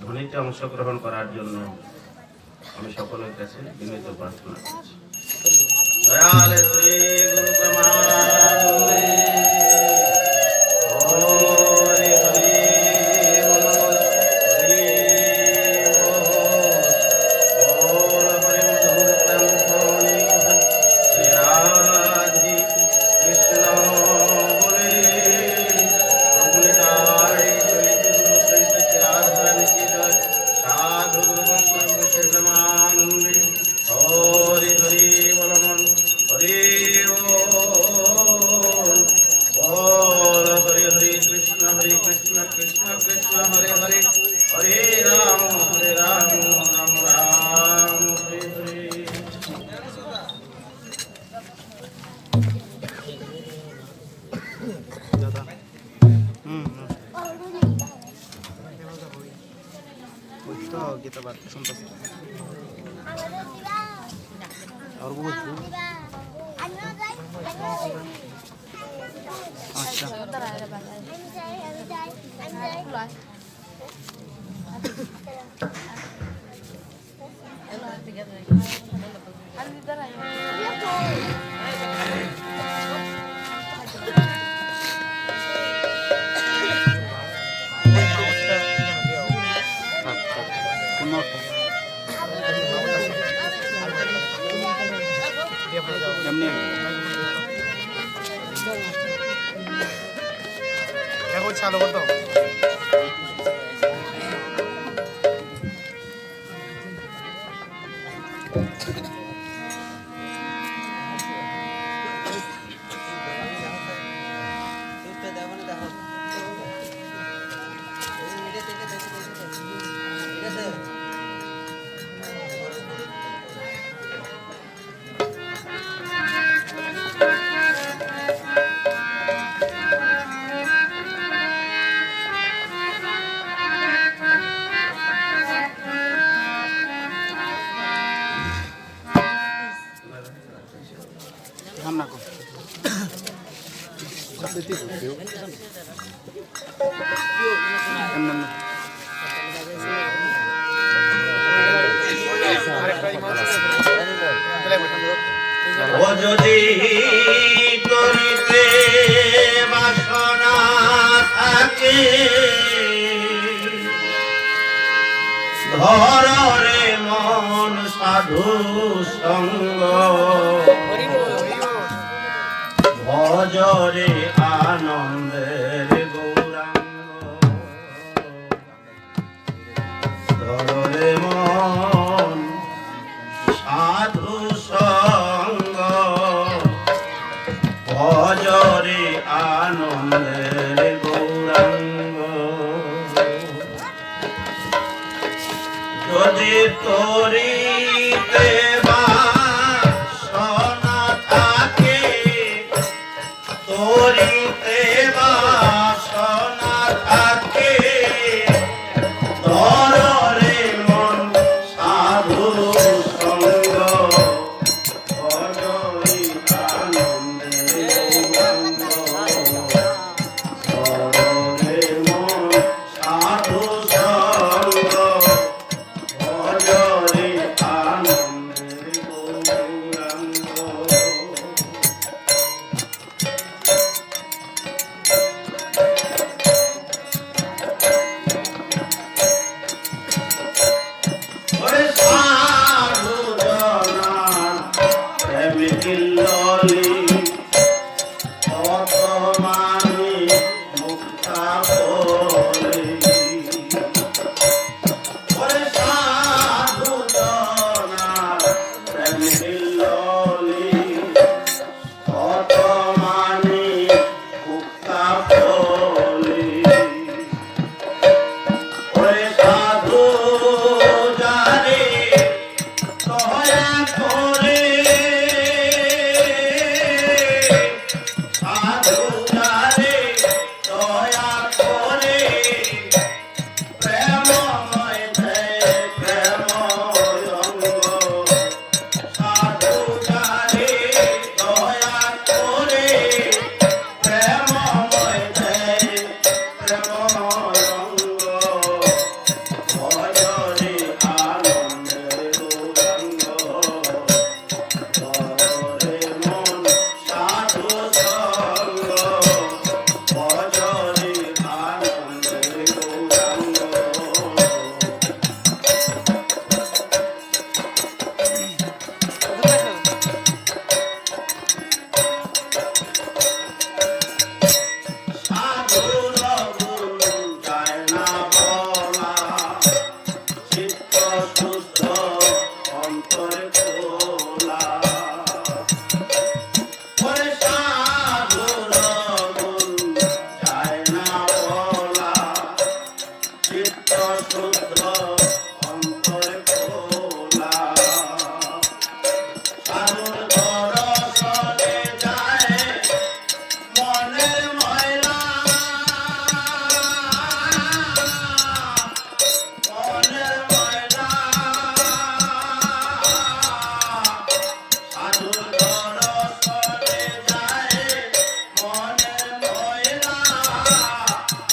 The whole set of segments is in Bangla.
ধ্বনিতে অংশগ্রহণ করার জন্য আমি সকলের কাছে বিনীত প্রার্থনা করছি। দয়াল শ্রী গুরু প্রেমানন্দে হরি হরি বল, হরি বল, হরি মধুর প্রেম ধ্বনি শ্রী রাধে কৃষ্ণ বলে অগ্নিকায় চৈতন্য চৈত রাধারানী কি জয়। সাধু গুরু বৈষ্ণব শ্রী প্রেমানন্দে হরি হরি বল মন, হরি বল, হরি হরি কৃষ্ণ কৃষ্ণ কৃষ্ণ হরে হরে, হরে Ram Ram Ram Hare Hare. kita bar sumpah और वो अच्छा क्या कुछ चालू कर दो हम ना को ও যদি করিতে বাসনা থাকে ধরে মন সাধু সঙ্গ ভজরে আনন্দের গৌরাঙ্গ ধরে মন সাধু সঙ্গ ভজরে আনন্দের গৌরাঙ্গ যদি তরিতে বাসনা থাকে তরিতে বাসনা থাকে ধরে মন সাধু সঙ্গ ভজরি আনন্দের গৌরাঙ্গ ধরে মন সাধু সঙ্গ ভজরি আনন্দের চিত্ত শুদ্ধ অন্তর খোলা সাধুর দর্শনে যায় মনের ময়লা মনের ময়লা সাধুর দর্শনে যায় মনের ময়লা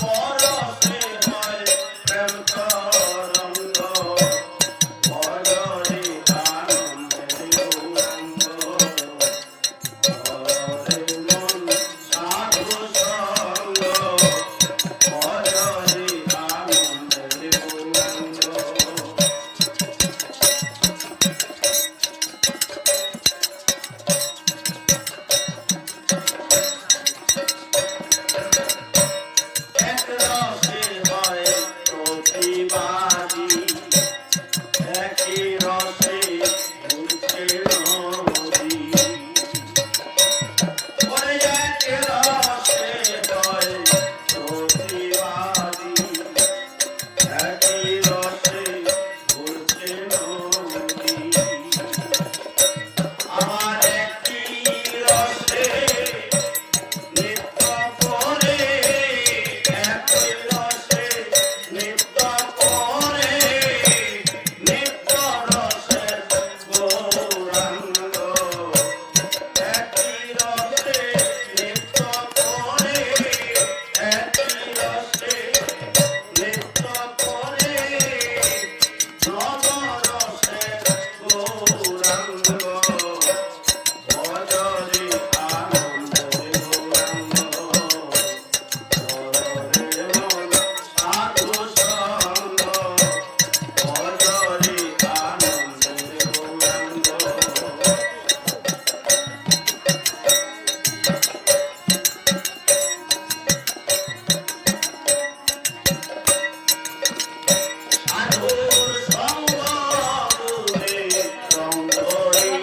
পরশে হয় প্রেম তরঙ্গ ভজরে আনন্দের গৌরাঙ্গ হরে মন সাধু সঙ্গ ভজরে আনন্দের গৌরাঙ্গ এক রসে হয় প্রতিবাদী একই রসে ঘুরছে নদী ওরে এক রসে হয় প্রতিবাদী একই রসে ঘুরছে নদী আমার একটি রসে নিত্য করে একই রসে নিত্য করে নিত্য রসের গৌরাঙ্গ একই রসে নিত্য করে একই রসে নিত্য করে নব রসের গৌরাঙ্গ ভজরে আনন্দের গৌরাঙ্গ হরে মন সাধু সঙ্গ ভজরে আনন্দের গৌরাঙ্গ সাধুর সঙ্গ দূরে রঙ্গরে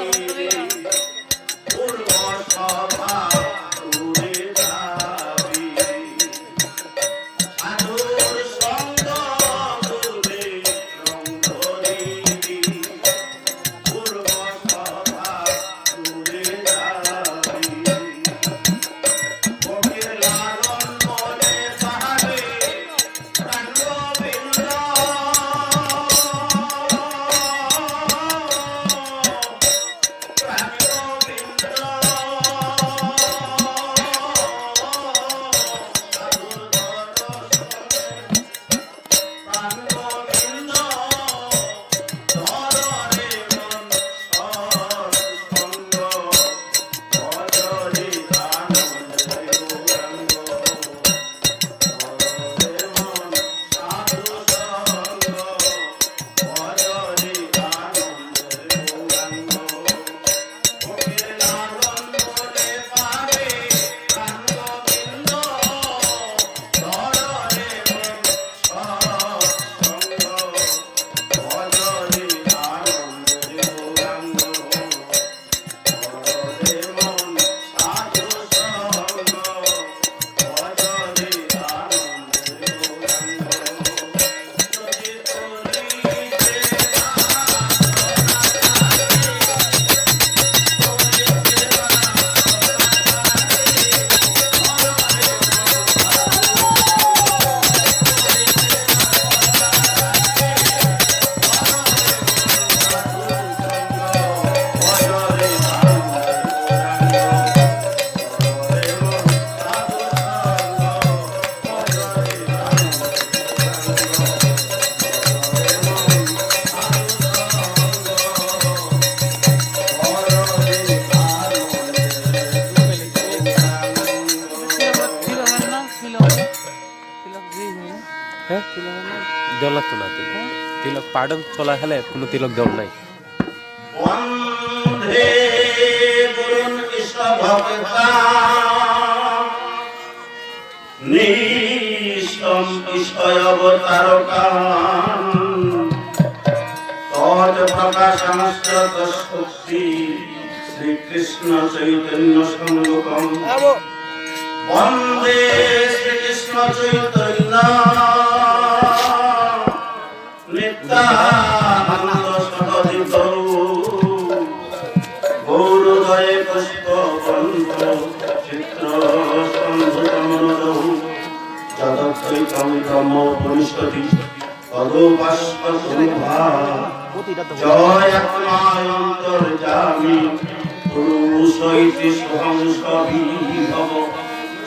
পূর্ব সভা দূরে যাবি সাধুর সঙ্গ দূরে রঙ্গরে পূর্ব সভা দূরে যাবি ভোগের লালন মনে পাবে প্রাণ গোবিন্দ প্রাণ গোবিন্দ সাধুর দর্শনে প্রাণ গোবিন্দ ধরে মন সৎসঙ্গ ভজরে আনন্দের গৌরাঙ্গ হরে মন সাধু সঙ্গ ভজরে আনন্দের গৌরাঙ্গ ভোগের লালন মনে পাবে প্রাণ গোবিন্দ ধরে মন সৎসঙ্গ ভজরে আনন্দের গৌরাঙ্গ হরে মন সাধু সঙ্গ ভজরে আনন্দের গৌরাঙ্গ যদি করিতে ভজরে দেওয়ার তো না তিলক পাড়ন চলা খেলে কোনো তিলক দেওয়ার নাই বন্দে গুরুন কৃষ্ণ ভক্তা নিষ্কম কৃষ্ণ অবতারকা তদ প্রকাশমস্ত শক্তি শ্রীকৃষ্ণ চৈতন্য সংযুক্তম বন্দে শ্রীকৃষ্ণ চৈতন্য ব্রহ্ম উপনিষদি তদোপাস্তুভা প্রতিটা তো জয় আত্মায়ন্তর্যামী পুরুষৈতি সোহংস বিভব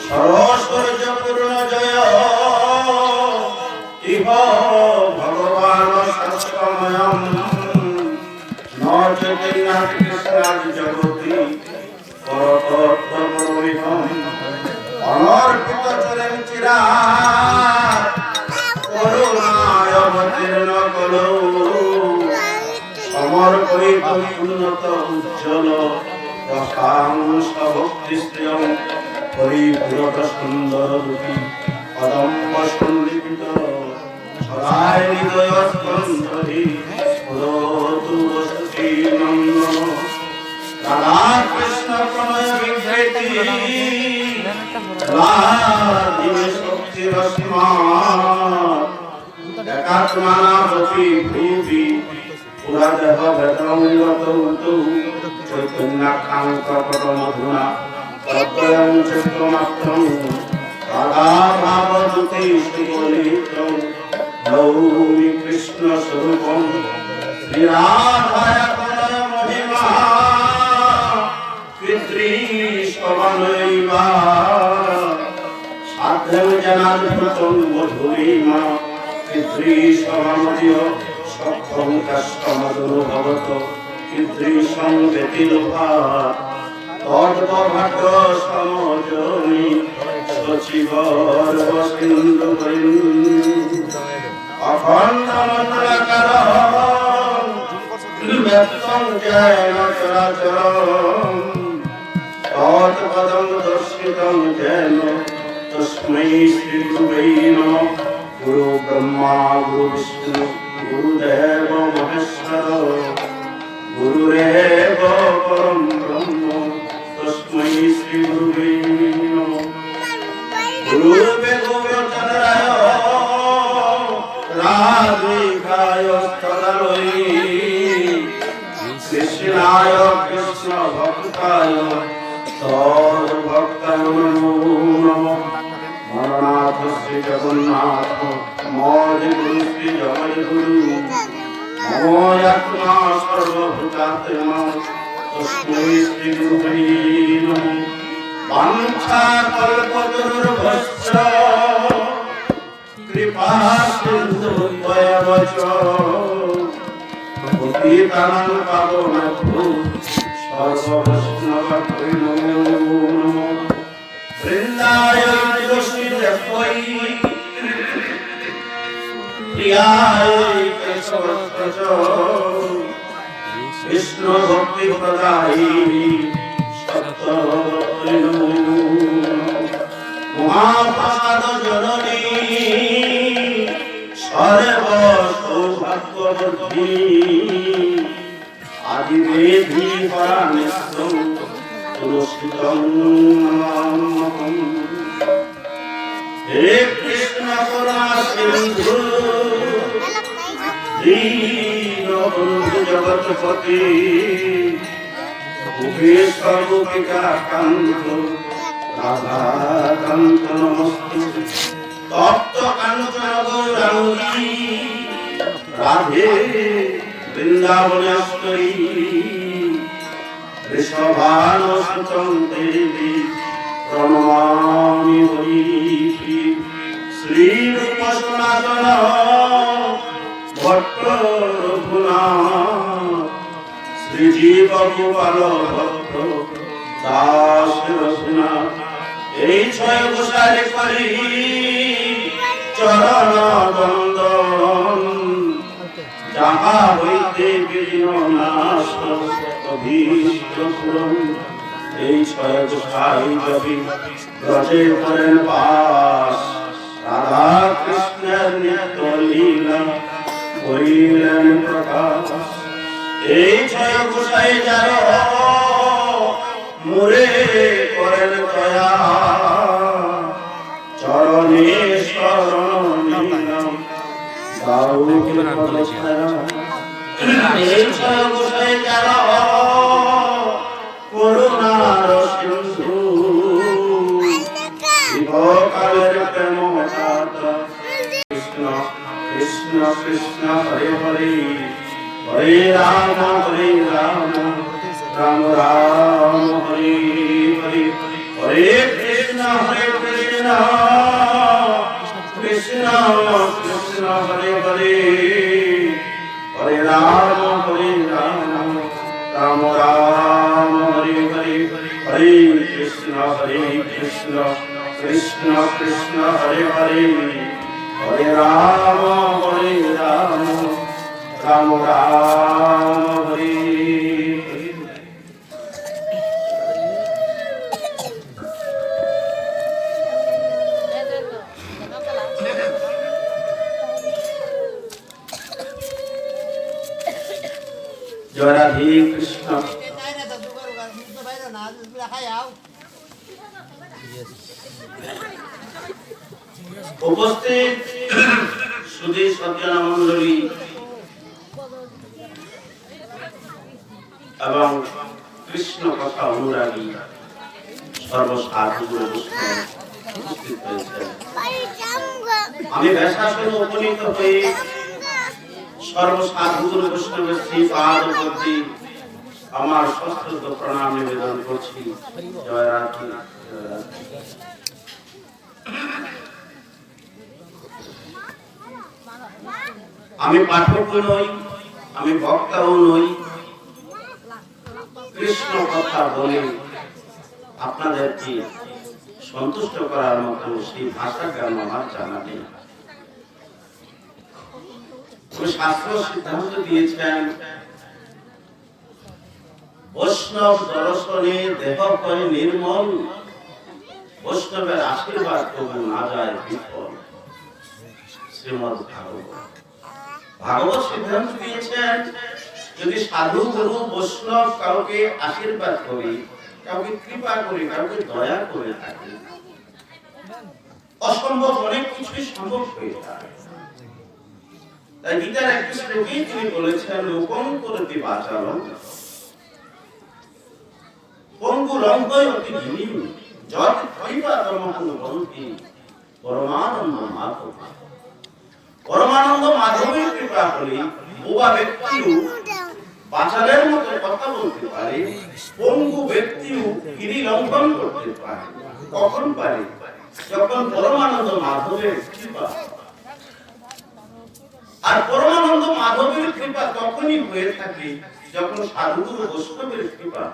সরস্বর্য পূর্ণ জয় ইহ ভগবান সত্যময়ম ন চৈতন্যাৎ কৃষ্ণাৎ জগতি পরতত্ত্বপরমিহম অনর্পিত চলেন চিরাৎ করুণায় অবতীর্ণ কলৌ সমর্পয়িত উন্নত উজ্জ্বল রসাংশ ভক্তিশ্রিয়ং পরিপূরক সুন্দর রূপী কদম্ব সন্দিপিত সদায় হৃদয় স্কন্ধি স্ফুরতু বসতি নন্দন রাধা কৃষ্ণ প্রণয় বিভ্রেতি লাদিনে শক্তি রশ্মাৎ একাত্মানাবপি ভুবি পুরাদেহ ভেদঙ্গতৌ চৈতন্যাখ্যাঙ্কপটমধুনা তদ্বয়ং চিত্তমাত্রং রাধা ভাবদূতে সুবলিতং নৌমি কৃষ্ণ স্বরূপং শ্রীরাধায় প্রণয় মহিমা কৃত্রিষ্টবনৈবা সাধ্যং জনাদ্ভুতং মধুরিমা কৃত্রিষ্টবনদীয় সক্ষং কাষ্টমদুর্ভবত কৃত্রিশং ব্যতিলোভা তদ্ভাগ্য সমজনি সচিবর্বসিন্ধু অখণ্ড মন্ডলাকার ব্যক্তং জৈন চরাচরম তৎপদং দর্শিতং জৈন তস্मै শ্রী গুরুবে নমঃ গুরু ব্রহ্মা গুরু বিষ্ণু গুরুদেব মহেশ্বর গুরুরেব পরম ব্রহ্ম তস্मै শ্রী গুরুবে নমঃ গুরুবে গৌরচন্দ্রায় রাধিকায় তদালয়ী কৃষ্ণায় কৃষ্ণ ভক্তায় তদ্ভক্তায় নমো নমঃ মরনাথ শ্রী জগন্নাথ মৌলি গুরু শ্রী জয় গুরু মমোয়াত্মা সর্বভূতাত্মা তস্मै শ্রী গুরুবে নমঃ বাঞ্ছা কল্পতরুর্ভশ্চ কৃপা সিন্ধুভ্যেব চ পতিতানাং পাবনেভ্যো সর্ববৈষ্ণবেভ্যো নমো নমঃ বৃন্দায় তুলসীদেবৈ প্রিয়ায় কেশবস্য বিষ্ণু ভক্তি প্রদায়িনী সত্যবতী নমো নমঃ মহাপ্রসাদ জননী সর্ব সৌভাগ্যবর্ধিনী আদিবেধি পরানিত্যং তুলসিতং নমাম্যহম হে কৃষ্ণ করুণা সিন্ধু দীনবন্ধু জগৎপতি ভুবেশ্বর গোপিকা কান্ত রাধাকান্ত নমস্তুতে তপ্ত কাঞ্চন গৌরাঙ্গী রাধে বৃন্দাবনেশ্বরী ঋষভানুসুতং দেবী প্রণমামি হরিপ্রিয়ে শ্রীরূপ সনাতন ভট্ট রঘুনাথ শ্রীজীব গোপাল ভক্ত দাস রঘুনাথ এই ছয় গোসারে করি চরণ বন্দন যাহা হইতে বিঘ্ন নাশ অভীষ্ট পূরণ এই ছয় গোসাই কবি ব্রজে করেন বাস রাধা কৃষ্ণের নিত্য লীলা করিলেন প্রকাশ এই ছয় গোসাই যার মুরে করেন দয়া চরণে শরণ নিলাম দাও পদছায়া এই ছয় গোসাই যার করুণার সিন্ধু শিবকালের প্রেম কৃষ্ণ হরে হরে হরে রাম রাম রাম হরে হরে হরে কৃষ্ণ কৃষ্ণ কৃষ্ণ হরে হরে হরে রাম রাম রাম হরে হরে হরে কৃষ্ণ কৃষ্ণ কৃষ্ণ হরে হরে হরে রাম রাম রাম হরে জয় রাধে কৃষ্ণ। উপস্থিত সুধী সজ্জন মন্ডলী এবং কৃষ্ণ কথা অনুরাগী সর্বসাধুগুরু উপস্থিত হয়েছেন। আমি ব্যাসাসনে উপনীত হয়ে সর্বসাধুগুরু বৈষ্ণবের শ্রীপাদ প্রতি আমার সশ্রদ্ধ প্রণাম নিবেদন করছি। জয় রাধে জয় রাধে। আমি পাঠক নই, আমি বক্তাও নই। কৃষ্ণ কথা বলে আপনাদেরকে সন্তুষ্ট করার মতো সেই ভাষা জ্ঞান আমার জানা নেই। শাস্ত্র সিদ্ধান্ত দিয়েছেন বৈষ্ণব দর্শনে দেহ করে নির্মল, বৈষ্ণবের আশীর্বাদ তবু না যায় বিফল। শ্রীমদ্ ভাগবত সিদ্ধান্ত দিয়েছেন যদি সাধু গুরু বৈষ্ণব কাউকে আশীর্বাদ করে, কাউকে কৃপা করে, কাউকে দয়া করে থাকে, অসম্ভব অনেক কিছুই সম্ভব হয়ে যায়। তাই গীতার একটি শ্লোকে তিনি বলেছেন লোকং করতি বাচালং পঙ্গু লঙ্ঘয় অতি ধীম যৎ কৃপাতমহং বন্তি পরমানন্দ মাধব। পরমানন্দ মাধবের কৃপা হলে বোবা ব্যক্তিও বাচালের মতো কথা বলতে পারে, পঙ্গু ব্যক্তিও গিরি লঙ্ঘন করতে পারে। কখন পারে? যখন পরমানন্দ মাধবের কৃপা। আর পরমানন্দ মাধবের কৃপা তখনই হয়ে থাকে যখন সাধুগুরু বৈষ্ণবের কৃপা।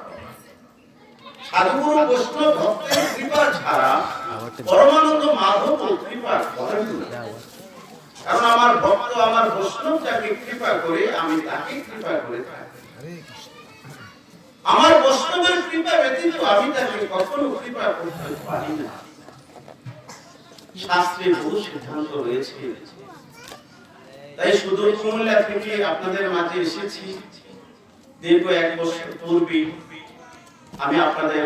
সাধুগুরু বৈষ্ণব ভক্তের কৃপা ছাড়া পরমানন্দ মাধব কৃপা করেন না। কারণ আমার ভক্ত আমার বৈষ্ণব যাকে কৃপা করে আমি তাকে কৃপা করে থাকি। আমার বৈষ্ণবের কৃপা ব্যতীত আমি তাকে কখনো কৃপা করতে পারি না। শাস্ত্রে বহু সিদ্ধান্ত রয়েছে। তাই সুদূর কুমিল্লা থেকে আপনাদের মাঝে এসেছি। দীর্ঘ 1 বছর পূর্বে আমি আপনাদের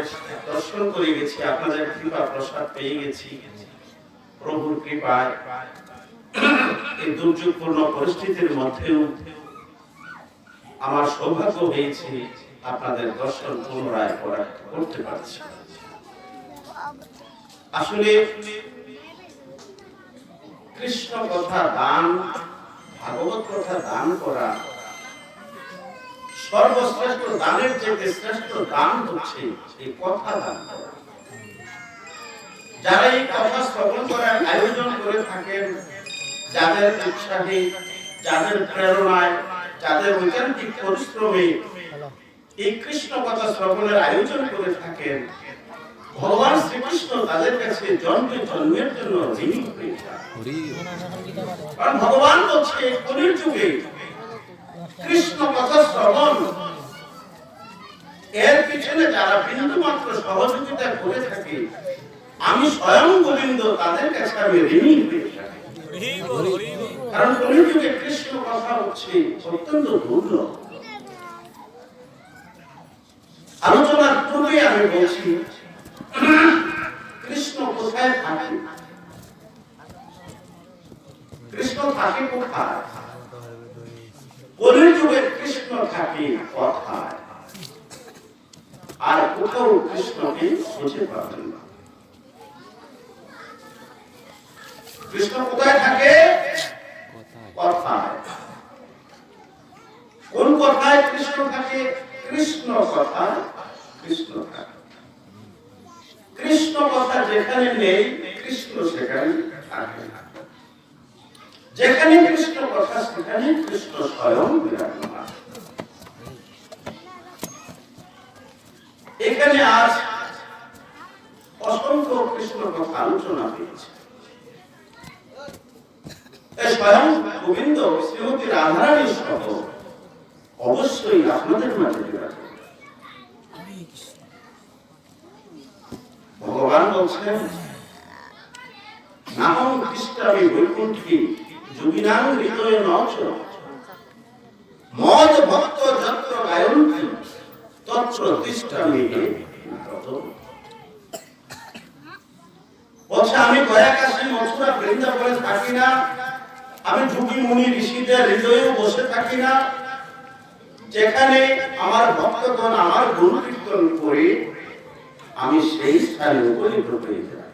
দর্শন করে গেছি, আপনাদের কৃপা প্রসাদ পেয়ে গেছি। প্রভুর কৃপায় এই দুর্যোগপূর্ণ পরিস্থিতির মধ্যেও আমার সৌভাগ্য হয়েছে আপনাদের দর্শন পুনরায় করতে পারছি। আসলে কৃষ্ণ কথা দান, ভাগবত কথা দান করা সর্বশ্রেষ্ঠ দানের চেয়ে শ্রেষ্ঠ দান হচ্ছে এই কথা দান করা। যারা এই কথা শ্রবণ করার আয়োজন করে থাকেন, যাদের উৎসাহে, যাদের প্রেরণায়, যাদের ঐকান্তিক পরিশ্রমে এই কৃষ্ণ কথা শ্রবণের আয়োজন করে থাকেন, ভগবান শ্রীকৃষ্ণ তাদের কাছে জন্মে জন্মের জন্য ঋণী হয়ে যায়। কারণ ভগবান বলছে কলির যুগে কৃষ্ণ কথা শ্রবণ এর পিছনে যারা বিন্দু মাত্র সহযোগিতা করে থাকে আমি স্বয়ং গোবিন্দ তাদের কাছে আমি ঋণী হয়ে থাকি। কারণ কলির যুগে কৃষ্ণ কথা হচ্ছে অত্যন্ত দুর্লভ। আলোচনার পূর্বে আমি বলছি কৃষ্ণ কোথায় থাকে? কৃষ্ণ থাকে কোথায়? কলির যুগে কৃষ্ণ থাকে কথায়, আর কোথাও কৃষ্ণকে খুঁজে পাবেন না। কৃষ্ণ কোথায় থাকে? কথায়। কোন কথায় কৃষ্ণ থাকে? কৃষ্ণ কথায় কৃষ্ণ থাকে। কৃষ্ণ কথা যেখানে নেই, কৃষ্ণ সেখানে থাকে না। যেখানে কৃষ্ণ কথা সেখানে কৃষ্ণ স্বয়ং বিরাজমান। এখানে আজ অসংখ্য কৃষ্ণ কথা আলোচনা হয়েছে। স্বয়ং গোবিন্দ শ্রীমতী রাধারানী সহ অবশ্যই আপনাদের মাঝে বিরাজমান। ভগবান বলছেন, নাহং তিষ্ঠামি বৈকুণ্ঠী যোগিনাং হৃদয়ে নচ মদ ভক্ত যত্র গায়ন্তি তত্র তিষ্ঠামি তত। বলছে, আমি গয়া কাশী মথুরা বৃন্দাবনে থাকি না, আমি যোগী মুনি ঋষিদের হৃদয়েও বসে থাকি না, যেখানে আমার ভক্তগণ আমার গুণ কীর্তন করে আমি সেই স্থানে উপনীত হয়ে যাই।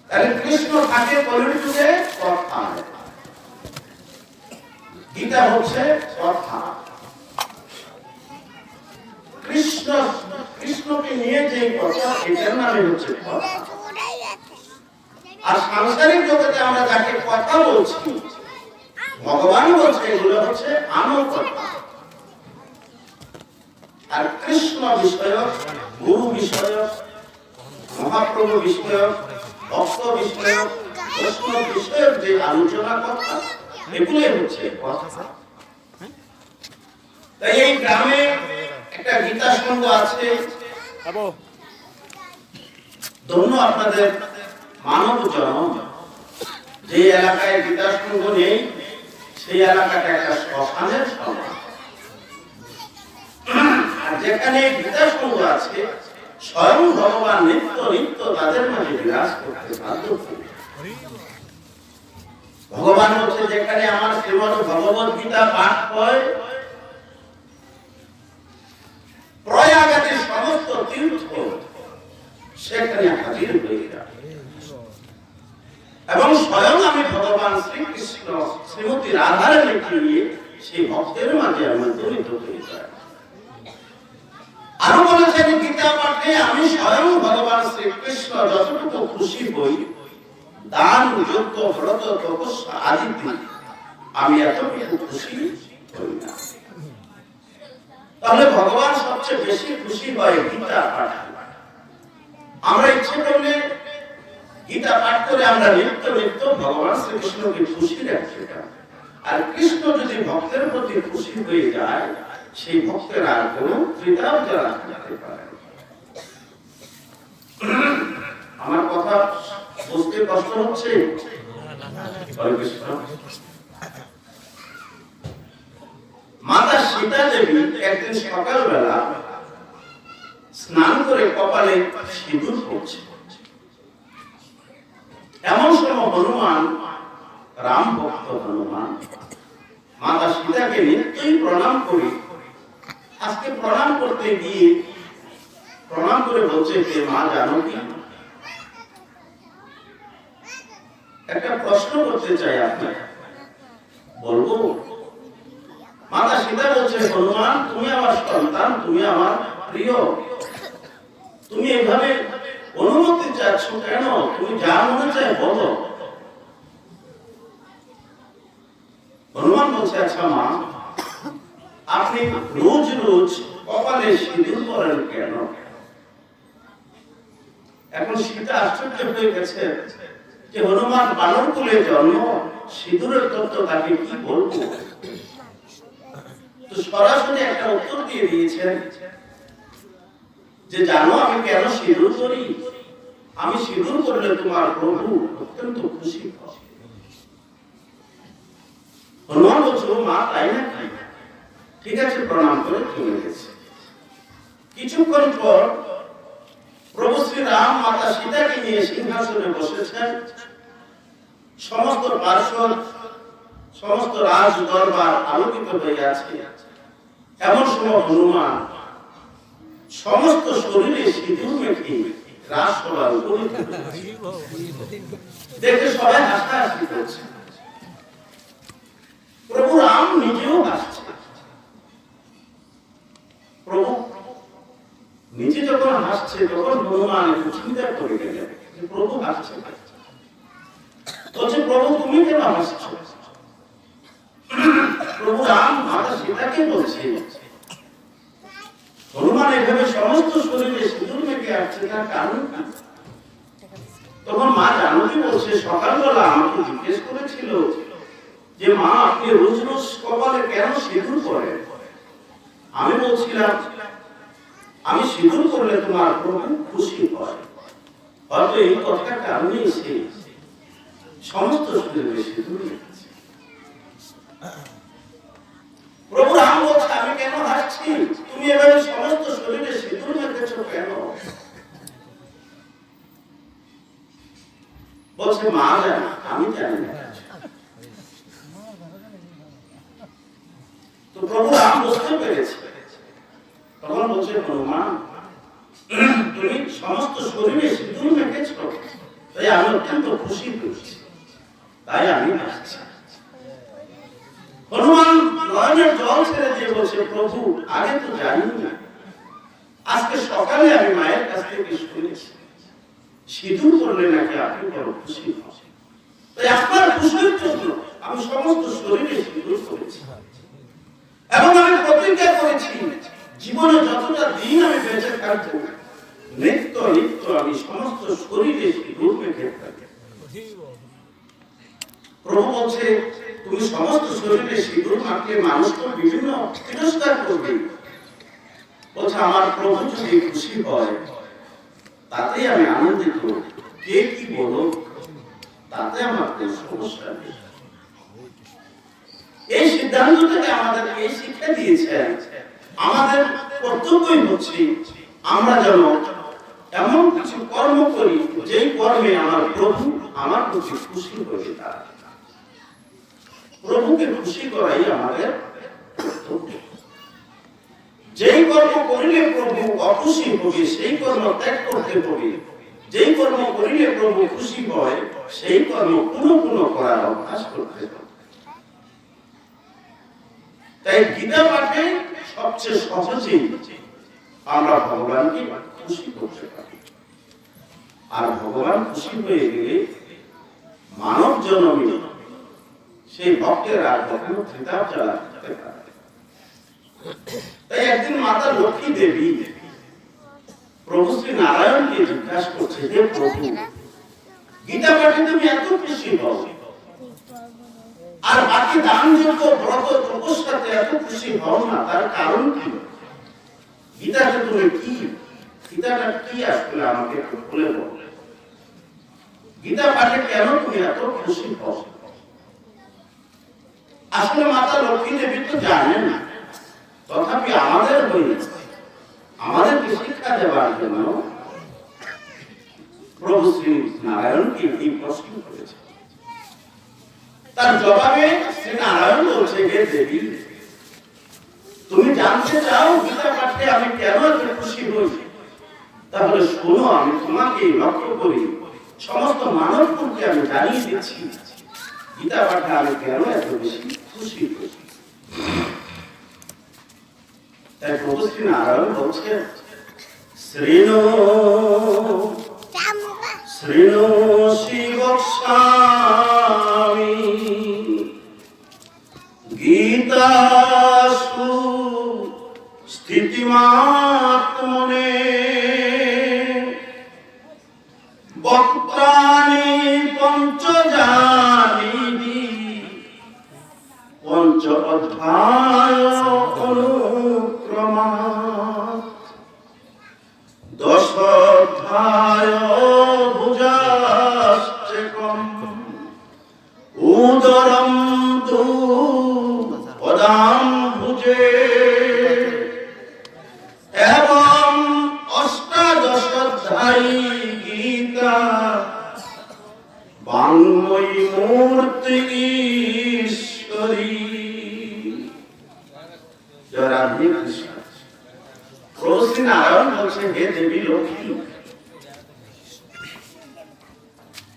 তাহলে কৃষ্ণ থাকে কলিযুগে কথায়। গীতা হচ্ছে কথা। কৃষ্ণকে নিয়ে যে কথা, এটার নামে হচ্ছে কথা। আর সাংসারিক জগতে আমরা যাকে কথা বলছি, ভগবান বলছে এগুলো হচ্ছে আমার কথা। আর কৃষ্ণ বিষয়ক, গুরু বিষয়ক, মহাপ্রভু বিষয়ক, ভক্ত বিষয়ক, বৈষ্ণব বিষয়ক যে আলোচনা কথা, এগুলোই হচ্ছে কথা। তাই এই গ্রামে একটা গীতা সংঘ আছে। ধন্য আপনাদের মানব জনম। যে এলাকায় গীতা সংঘ নেই, সেই এলাকাটা একটা শ্মশানের সমান। আর যেখানে গীতা সংঘ আছে, স্বয়ং ভগবান নিত্য নিত্য তাদের মাঝে বিরাজ করতে বাধ্য। ভগবান হচ্ছে, যেখানে আমার শ্রীমদ্ ভগবত গীতা পাঠ হয়, প্রয়াগাদের সমস্ত তীর্থ সেখানে হাজির হয়ে যায়। এবং স্বয়ং আমি ভগবান শ্রীকৃষ্ণ শ্রীমতী রাধারানীকে নিয়ে সেই ভক্তের মাঝে আমি জড়িত হয়ে যাই। আরো বলেছেন গীতা পাঠে, আমি স্বয়ং ভগবান শ্রীকৃষ্ণ যতটুকু খুশি হই, দান যজ্ঞ ব্রত তপস্যা আদিতে আমি এতটুকু খুশি হই না। তাহলে ভগবান সবচেয়ে বেশি খুশি হয় গীতা পাঠে। আমরা ইচ্ছে করলে গীতা পাঠ করে আমরা নিত্য নিত্য ভগবান শ্রীকৃষ্ণকে খুশি রাখতে পারি। আর কৃষ্ণ যদি ভক্তের প্রতি খুশি হয়ে যায়, সেই ভক্তের আর কোন কৃতাও যারা থাকতে পারে। আমার কথা বুঝতে কষ্ট হচ্ছে? মাতা সীতা দেবী একদিন সকালবেলা স্নান করে কপালে সিঁদুর পড়ছে। এমন সময় হনুমান, রাম ভক্ত হনুমান, মাতা সীতাকে নিত্যই প্রণাম করি। আজকে প্রণাম করতে গিয়ে প্রণাম করে বলছে, যে মা জানো কি, একটা প্রশ্ন করতে চাই আপনাকে, বলবো? মাতা সীতা বলছে, হনুমান, তুমি আমার সন্তান, তুমি আমার প্রিয়, তুমি এভাবে অনুমতি চাচ্ছ কেন? তুমি যা মনে চায় বলো। হনুমান বলছে, আচ্ছা মা, আপনি রোজ রোজ কপালে সিঁদুর পরেন কেন? এখন সীতা আশ্চর্য হয়ে গেছে যে হনুমান বানর কুলে জন্ম, সিঁদুরের তত্ত্ব তাকে কি বলবো। তো সরাসরি একটা উত্তর দিয়ে দিয়েছেন যে, জানো আমি কেন সিঁদুর করি? আমি সিঁদুর করলে তোমার প্রভু অত্যন্ত খুশি হয়। হনুমান বলছে, মা তাই না? ঠিক আছে, প্রণাম করে চলে গেছে। কিছুক্ষণ পর প্রভু শ্রী রাম মাতা সীতাকে নিয়ে সিংহাসনে বসেছেন। সমস্ত পার্শ্বদ, সমস্ত রাজ দরবার আলোকিত হয়ে আছে। এমন সময় হনুমান সমস্ত শরীরে সিঁদুর মেখে রাজসভার উপনীত হয়েছে। দেখে সবাই হাসাহাসি করছে। হাসছে, তখন হনুমান একটু চিন্তা করে গেলেন যে প্রভু হাসছে। বলছে, প্রভু তুমি কেন হাসছো? প্রভু রাম মাতা সীতাকে বলছে। হনুমান এভাবে সমস্ত শরীরে সিঁদুর মেখে আসছে, তার কারণ কি? তখন মা জানকী বলছে, সকালবেলা আমাকে জিজ্ঞেস করেছিল যে মা আপনি রোজ রোজ কপালে কেন সিঁদুর করেন? আমি বলছিলাম আমি সিঁদুর করলে তোমার প্রভু খুশি হয়। হয়তো এই কথার কারণেই সে সমস্ত শরীরে সিঁদুর মেখেছে। প্রভু রাম বলছে, আমি কেন হাসছি? তুমি এভাবে সমস্ত শরীরে সিঁদুর মেখেছো কেন? বলছে, মা জানে, আমি জানি না। তো প্রভু রাম বুঝতে পেরেছে। তখন বলছে, হনুমান তুমি সমস্ত শরীরে সিঁদুর মেখেছ, তাই আমি অত্যন্ত খুশি হয়েছি, তাই আমি হাসছি। হনুমান নয়নের জল ছেড়ে দিয়ে বলছে, প্রভু আগে তো জানি না, আজকে সকালে আমি মায়ের কাছ থেকে শুনেছি সিঁদুর করলে নাকি আপনি বড় খুশি হন, তাই আপনার খুশির জন্য আমি সমস্ত শরীরে সিঁদুর করেছি এবং আমি প্রতিজ্ঞা করেছি জীবনে যতটা দিন আমি বেঁচে থাকবো নিত্য নিত্য আমি সমস্ত শরীরে সিঁদুর মেখে থাকি। প্রভু বলছে, তুমি সমস্ত শরীরে সিঁদুর মাখলে মানুষ তো বিভিন্ন তিরস্কার করবে। বলছে, আমার প্রভু যদি খুশি হয় তাতেই আমি আনন্দিত, কে কি বলো তাতে আমার কোনো সমস্যা নেই। এই সিদ্ধান্ত থেকে আমাদেরকে এই শিক্ষা দিয়েছেন, আমাদের কর্তব্যই হচ্ছে আমরা যেন এমন কিছু কর্ম করি যেই কর্মে আমার প্রভু আমার প্রতি খুশি হয়ে যায়। প্রভুকে খুশি করাই আমাদের কর্তব্য। যেই কর্ম করিলে প্রভু অখুশি হবে সেই কর্ম ত্যাগ করতে হবে। যেই কর্ম করিলে প্রভু খুশি হয় সেই কর্ম পুনঃ পুনঃ করার অভ্যাস করতে হবে। তাই গীতা পাঠে সবচেয়ে সহজেই আমরা ভগবানকে খুশি করতে পারি। আর ভগবান খুশি হয়ে গেলে মানব জন্মে সেই ভক্তের আর কখনো ত্রিতাপ জ্বালা যেতে পারে। তাই একদিন মাতা লক্ষ্মী দেবী প্রভু শ্রী নারায়ণকে জিজ্ঞাসা করছে, যে প্রভু গীতা পাঠে তুমি এত খুশি হও আর বাকি দান যোগ্য ব্রত তপস্যাতে এত খুশি হও না, তার কারণ কি? গীতাটা তুমি কি, গীতাটা কি আসলে আমাকে একটু বলে বল। গীতা পাঠে কেন তুমি এত খুশি হও? আসলে মাতা লক্ষ্মী দেবী তো জানেন না, তথাপি আমাদের আমাদেরকে শিক্ষা দেওয়ার জন্য প্রভু শ্রী নারায়ণকে এই প্রশ্ন করেছে। তার জবাবে শ্রী নারায়ণ বলছে, হে দেবী তুমি জানতে চাও গীতা পাঠে আমি কেন এত খুশি হই? তাহলে শোনো, আমি তোমাকে লক্ষ্য করি সমস্ত মানবকুলকে আমি জানিয়ে দিচ্ছি গীতা পাঠে আমি কেন এত বেশি খুশি হই। তাই প্রভু শ্রী নারায়ণ বলছে, শ্রীণো শ্রীণো শিবস্বামী গীতাসু স্থিতিমাত্মনে বক্ত্রাণি পঞ্চজানিনি পঞ্চ অধ্যায় অনুক্রমাৎ দশ অধ্যায় ভুজাশ্চেকম উদরম তু পদাম ভুজে এবং অষ্টাদশ অধ্যায়ী গীতা বাংময়ী মূর্তি ঈশ্বরী। জয় রাধে কৃষ্ণ। প্রভু শ্রী নারায়ণ বলছে, হে দেবী লক্ষ্মী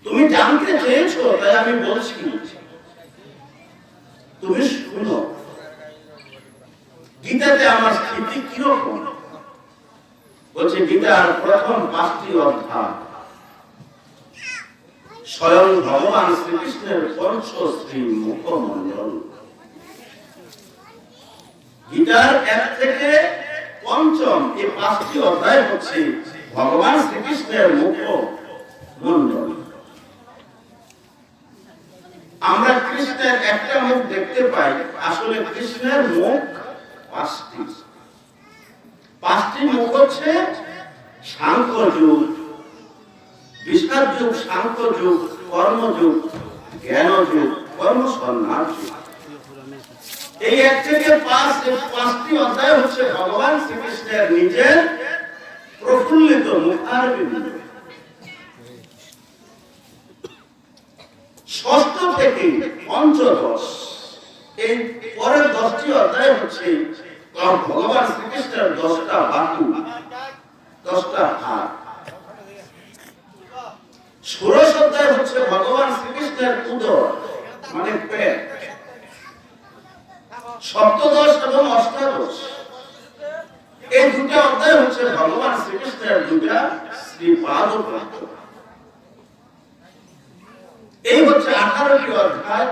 তুমি জানতে চেয়েছো তাই আমি বলছি, তুমি শুনো গীতাতে আমার স্থিতি কিরকম। বলছে, গীতার প্রথম 5টি অধ্যায় স্বয়ং ভগবান শ্রীকৃষ্ণের পঞ্চশ্রী মুখমণ্ডল। গীতার 1 থেকে 5ম এই 5টি অধ্যায় হচ্ছে ভগবান শ্রীকৃষ্ণের মুখমণ্ডল। আমরা কৃষ্ণের একটা মুখ দেখতে পাই, আসলে কৃষ্ণের মুখ 5টি। 5টি মুখ হচ্ছে সাংখ্য যুগ, বিষাদ যুগ, সাংখ্য যুগ, কর্মযুগ, জ্ঞান যুগ, কর্মসন্ন্যাস যুগ। এই 1 থেকে 5টি অধ্যায় হচ্ছে ভগবান শ্রীকৃষ্ণের নিজের প্রফুল্লিত মুখারবিন্দ। 6ষ্ঠ থেকে পঞ্চদশ এই পরের 10টি অধ্যায় হচ্ছে ভগবান শ্রীকৃষ্ণের 10টা বাহু, 10টা হাত। 16শ অধ্যায় হচ্ছে ভগবান শ্রীকৃষ্ণের উদর মানে পেট। সপ্তদশ এবং অষ্টাদশ এই 2টা অধ্যায় হচ্ছে ভগবান শ্রীকৃষ্ণের 2টা শ্রীপাদ। এই হচ্ছে 18টি অধ্যায়।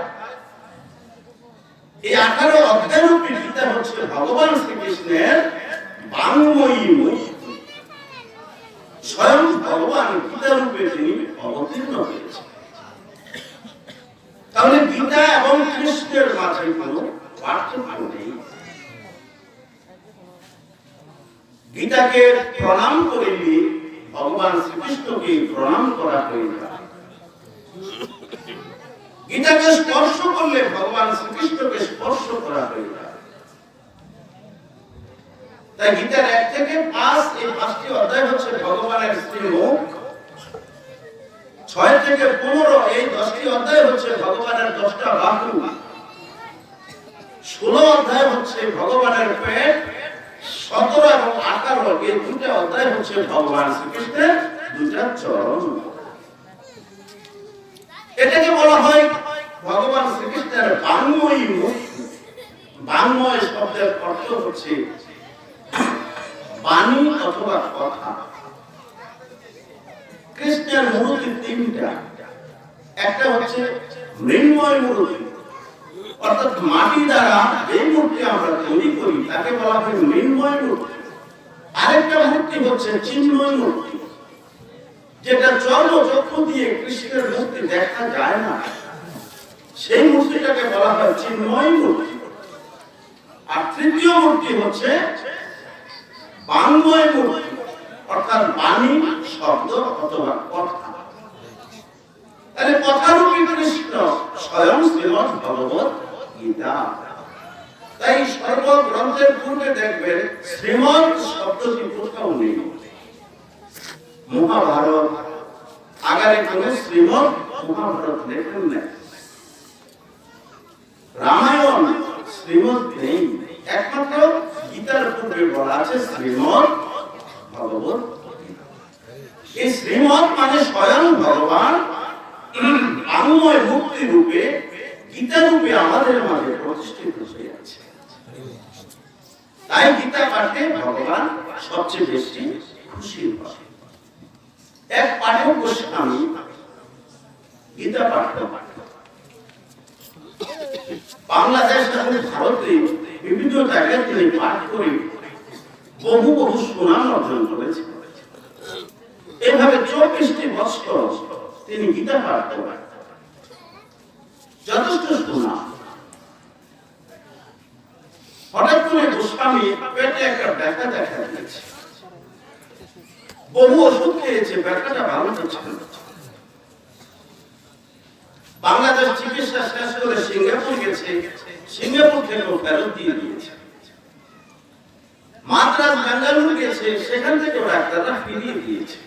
এই 18 অধ্যায়রূপী গীতা হচ্ছে ভগবান শ্রীকৃষ্ণের বাংময়ী মুখ। স্বয়ং ভগবান গীতা রূপে তিনি অবতীর্ণ হয়েছেন। তাহলে গীতা এবং কৃষ্ণের মাঝে কোনো পার্থক্য নেই। গীতাকে প্রণাম করিলে ভগবান শ্রীকৃষ্ণকে প্রণাম করা হয়ে যায়। গীতাকে স্পর্শ করলে ভগবান শ্রীকৃষ্ণকে স্পর্শ করা হয়ে যায়। তাই গীতার 1 থেকে 5 এই 5টি অধ্যায় হচ্ছে ভগবানের শ্রীমুখ। 6 থেকে 15 এই 10টি অধ্যায় হচ্ছে ভগবানের 10টা বাহু। 16 অধ্যায় হচ্ছে ভগবানের পেট। 17 এবং 18 এই 2টা অধ্যায় হচ্ছে ভগবান শ্রীকৃষ্ণের 2টা চরণ। এটাকে বলা হয় ভগবান শ্রীকৃষ্ণের বাংময়ী মুখ। বাংময় শব্দের অর্থ হচ্ছে বাণী অথবা কথা। কৃষ্ণের মূর্তি 3টা। একটা হচ্ছে মৃন্ময় মূর্তি, অর্থাৎ মাটি দ্বারা যে মূর্তি আমরা তৈরি করি তাকে বলা হয় মৃন্ময় মূর্তি। আরেকটা মূর্তি হচ্ছে চিন্ময় মূর্তি, যেটা চর্ম চক্ষু দিয়ে কৃষ্ণের মূর্তি দেখা যায় না, সেই মূর্তিটাকে বলা হয় চিন্ময় মূর্তি। আর 3য় মূর্তি হচ্ছে বাংময় মূর্তি, অর্থাৎ বাণী, শব্দ অথবা কথা। তাহলে কথারূপী কৃষ্ণ স্বয়ং শ্রীমদ্ ভগবত গীতা। তাই সর্বগ্রন্থের পূর্বে দেখবেন শ্রীমদ্ শব্দটি কোথাও নেই। মহাভারত আগারে কোন শ্রীমদ্ মহাভারত লেখেন না। রামায়ণ শ্রীমদ্ নেই, একমাত্র গীতার পূর্বে বলা আছে শ্রীমদ্ ভগবত। এই শ্রীমদ্ মানে স্বয়ং ভগবান বাংময় মুক্তি রূপে গীতা রূপে আমাদের মাঝে প্রতিষ্ঠিত হয়ে আছে। তাই গীতা পাঠে ভগবান সবচেয়ে বেশি খুশি হয়। এক পাঠক গোস্বামী গীতা পাঠ বাংলাদেশ এবং ভারতে বিভিন্ন জায়গায় তিনি পাঠ করে বহু বহু সুনাম অর্জন করেছেন। এভাবে 24টি বছর তিনি গীতা পাঠ করেন, যথেষ্ট সুনাম। হঠাৎ করে গোস্বামী পেটে একটা ব্যথা দেখা দিয়েছে, বহু ওষুধ খেয়েছে, ব্যথাটা ভালো হচ্ছে না। বাংলাদেশ চিকিৎসা শেষ করে সিঙ্গাপুর গেছে, সিঙ্গাপুর থেকেও ফেরত দিয়ে দিয়েছে। মাদ্রাজ বেঙ্গালুরু গেছে, সেখান থেকেও ডাক্তাররা ফিরিয়ে দিয়েছে।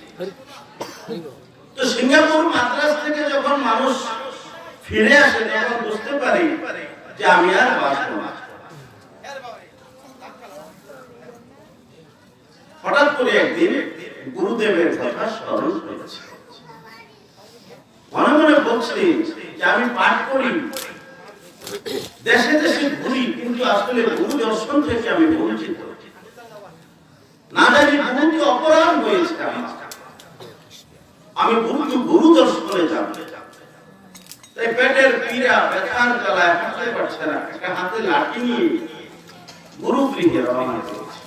তো সিঙ্গাপুর মাদ্রাজ থেকে যখন মানুষ ফিরে আসে তখন বুঝতে পারি যে আমি আর বাঁচব না। হঠাৎ করে একদিন গুরুদেবের কথা স্মরণ হয়েছে। মনে মনে বলছি যে আমি পাঠ করি, দেশে দেশে ঘুরি, কিন্তু আসলে গুরু দর্শন থেকে আমি বঞ্চিত। না জানি বহু অপরাধ হয়েছে আমি গুরু দর্শনে যাব, তাই পেটের পীড়া ব্যথার জ্বালায় হাঁটতে পারছে না, একটা হাতে লাঠি নিয়ে গুরু গৃহে রওনা করেছে।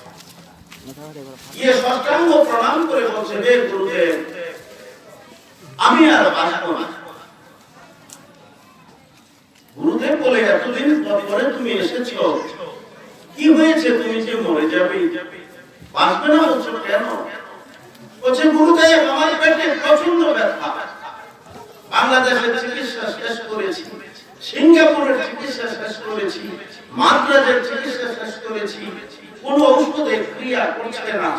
গিয়ে সাষ্টাঙ্গ প্রণাম করে বলছে, হে গুরুদেব, আমি আর বাঁচব না। গুরুদেব বলে, এতদিন পরে তুমি এসেছো, কি হয়েছে, তুমি যে মরে যাবে, বাঁচবে না বলছো কেন? বলছে, গুরুদেব, আমার পেটে প্রচন্ড ব্যথা, বাংলাদেশের চিকিৎসা শেষ করেছি, সিঙ্গাপুরের চিকিৎসা শেষ করেছি, মাদ্রাজের চিকিৎসা শেষ করেছি, কোন ঔষধে ক্রিয়া করছে না,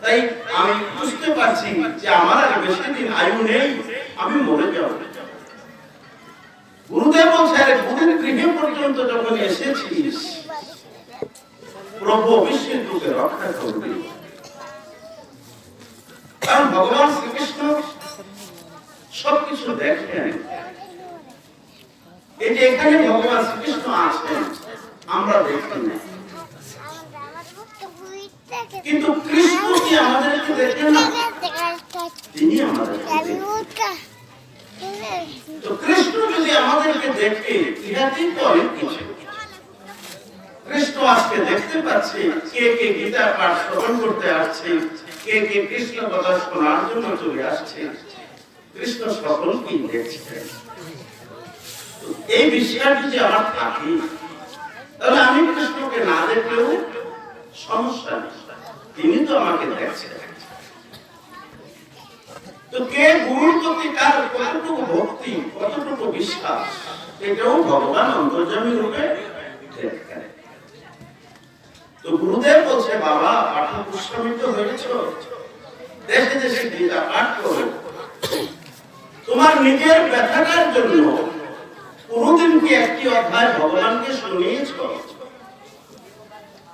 তাই আমি বুঝতে পারছি যে আমার আর বেশি দিন আয়ু নেই, আমি মরে যাব। গুরুদেব বলছে, আরে গুরুর গৃহে পর্যন্ত যখন এসেছিস, প্রভু অবশ্যই তোকে রক্ষা করবে। কারণ ভগবান শ্রীকৃষ্ণ সবকিছু দেখেন। এই যে এখানে ভগবান শ্রীকৃষ্ণ আছেন, আমরা দেখি না, কিন্তু কৃষ্ণ কি আমাদেরকে দেখেন না? তিনি আমাদেরকে দেখেন। তো কৃষ্ণ যদি আমাদেরকে দেখে, ইহাতেই তো অনেক কিছু। কৃষ্ণ আজকে দেখতে পাচ্ছে কে কে গীতা পাঠ শ্রবণ করতে আসছে, কে কে কৃষ্ণ কথা শোনার জন্য চলে আসছে। কৃষ্ণ সকলকেই দেখছেন। এই বিষয়টি যে আমার থাকে, তাহলে আমি কৃষ্ণকে না দেখলেও সমস্যা নেই, তিনি তো আমাকে দেখছেন। তো কে গুরুর প্রতি কার কতটুকু ভক্তি, কতটুকু বিশ্বাস, এটাও ভগবান অন্তর্যামী রূপে দেখেন। তো গুরুদেব বলছে, বাবা, পাঠক পুষ্পিত হয়েছ, দেশে দেশে গীতা পাঠ করো, তোমার নিজের ব্যথাটার জন্য কোনদিন কি একটি অধ্যায় ভগবানকে শুনিয়েছ?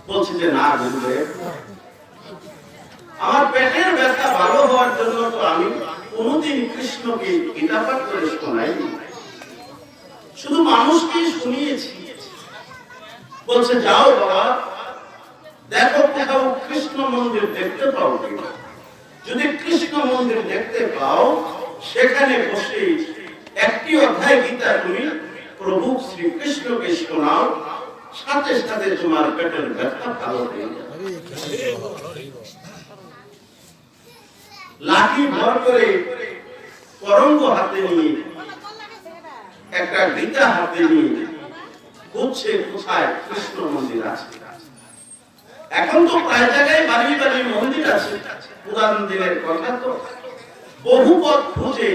বলছে যে না গুরুদেব, আমার পেটের ব্যথা ভালো হওয়ার জন্য তো আমি কোনদিন কৃষ্ণকে গীতা পাঠ করে শোনাইনি, শুধু মানুষকে শুনিয়েছি। বলছে, যাও বাবা, দেখো কোথাও কৃষ্ণ মন্দির দেখতে পাও কিনা, যদি কৃষ্ণ মন্দির দেখতে পাও, সেখানে বসে একটি অধ্যায় গীতা তুমি প্রভু শ্রীকৃষ্ণকে শোনাও, সাথে সাথে তোমার পেটের ব্যথা ভালো হয়ে যাবে। লাঠি ভর করে করঙ্গ হাতে নিয়ে, একটা গীতা হাতে নিয়ে খুঁজছে কোথায় কৃষ্ণ মন্দির আছে। এখন তো প্রায় জায়গায় বাড়ি বাড়ি মন্দির আছে, পুরান দিনের কথা তো। বহু পথ খুঁজে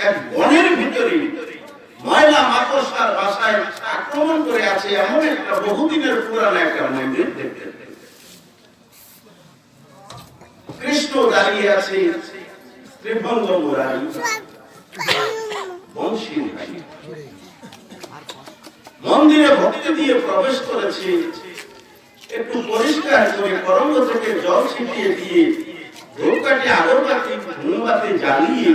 এক বনের ভিতরে ময়লা মাকড়সার বাসায় আক্রমণ করে আছে এমন একটা বহুদিনের পুরান একটা মন্দির দেখতে পেল। কৃষ্ণ দাঁড়িয়ে আছে, ত্রিভঙ্গ মুরারি, বংশী ভাই মন্দিরে ভক্তি দিয়ে প্রবেশ করেছে, একটু পরিষ্কার করে করঙ্গ থেকে জল ছিটিয়ে দিয়ে ধূপকাঠি, আগরবাতি, মোমবাতি জ্বালিয়ে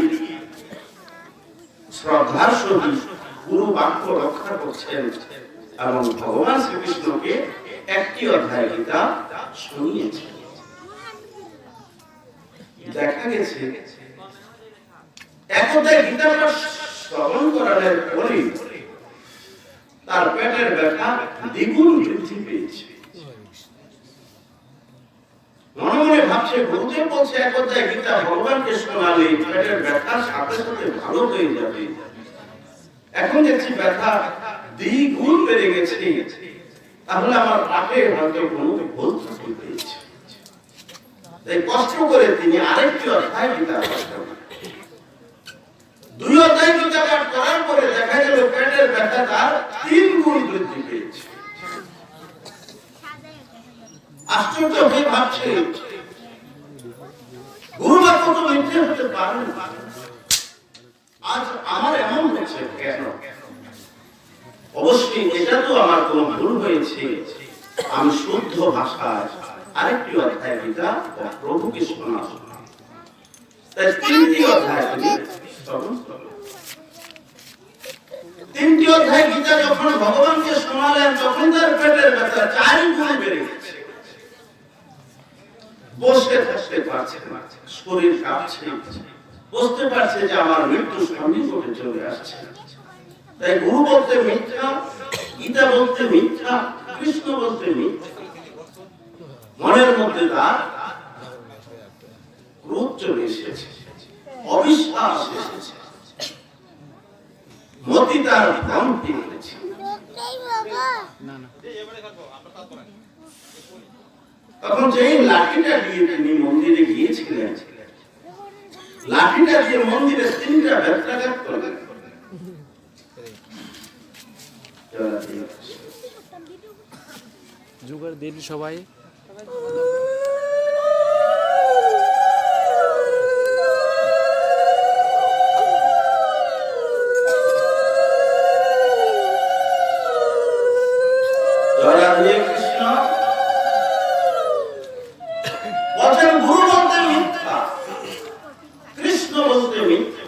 শ্রদ্ধার সহিত গুরু বাক্য রক্ষা করছেন এবং ভগবান শ্রীকৃষ্ণকে একটি অধ্যায় গীতা শুনিয়েছেন। দেখা গেছে এক অধ্যায় গীতা পাঠ শ্রবণ করার পরে তার পেটের ব্যথা দ্বিগুণ বৃদ্ধি পেয়েছে। মনে মনে ভাবছে, গুরুদেব বলছে এক অধ্যায় গীতা ভগবানকে শোনালে পেটের ব্যথার সাথে সাথে ভালো হয়ে যাবে, এখন দেখছি ব্যথা দ্বিগুণ বেড়ে গেছে, তাহলে আমার পাঠে হয়তো কোনো ভুল ত্রুটি পেয়েছে। তাই কষ্ট করে তিনি আরেকটি অধ্যায় গীতা পাঠ করেন। 2 অধ্যায় গীতা পাঠ করার পরে দেখা গেল পেটের ব্যথা তার 3 গুণ বৃদ্ধি পেয়েছে। আশ্চর্য হয়ে ভাবছে, গুরু বাক্য তো মিথ্যে হতে পারে না, আজ আমার এমন হচ্ছে কেন? অবশ্যই এটা তো আমার কোনো ভুল হয়েছে, আমি শুদ্ধ ভাষায় আরেকটি অধ্যায় গীতা প্রভুকে শোনাবো। তাই 3টি অধ্যায় শ্রবণ করো। 3টি অধ্যায় গীতা যখন ভগবানকে শোনালেন, তখন তার পেটের ব্যথা 4 গুণ বেড়ে গেছে। বসে থাকতে পারছে না, শরীর কাঁপছে, বুঝতে পারছে যে আমার মৃত্যু সন্নিকটে চলে আসছে। তাই গুরু বলতে মিথ্যা, গীতা বলতে মিথ্যা, কৃষ্ণ বলতে মিথ্যা। মনের মধ্যে তার ক্রোধ চলে এসেছে, অবিশ্বাস এসেছে, মতি তার ভ্রান্তি করেছে। তখন যেই লাঠিটা দিয়ে তিনি মন্দিরে গিয়েছিলেন, লাঠিটা দিয়ে মন্দিরে 3টা ব্যথাঘাত করলেন। জোগাড় দিন সবাই। রাধে কৃষ্ণ। বলছেন গুরু বলতে মিথ্যা, কৃষ্ণ বলতে মিথ্যা,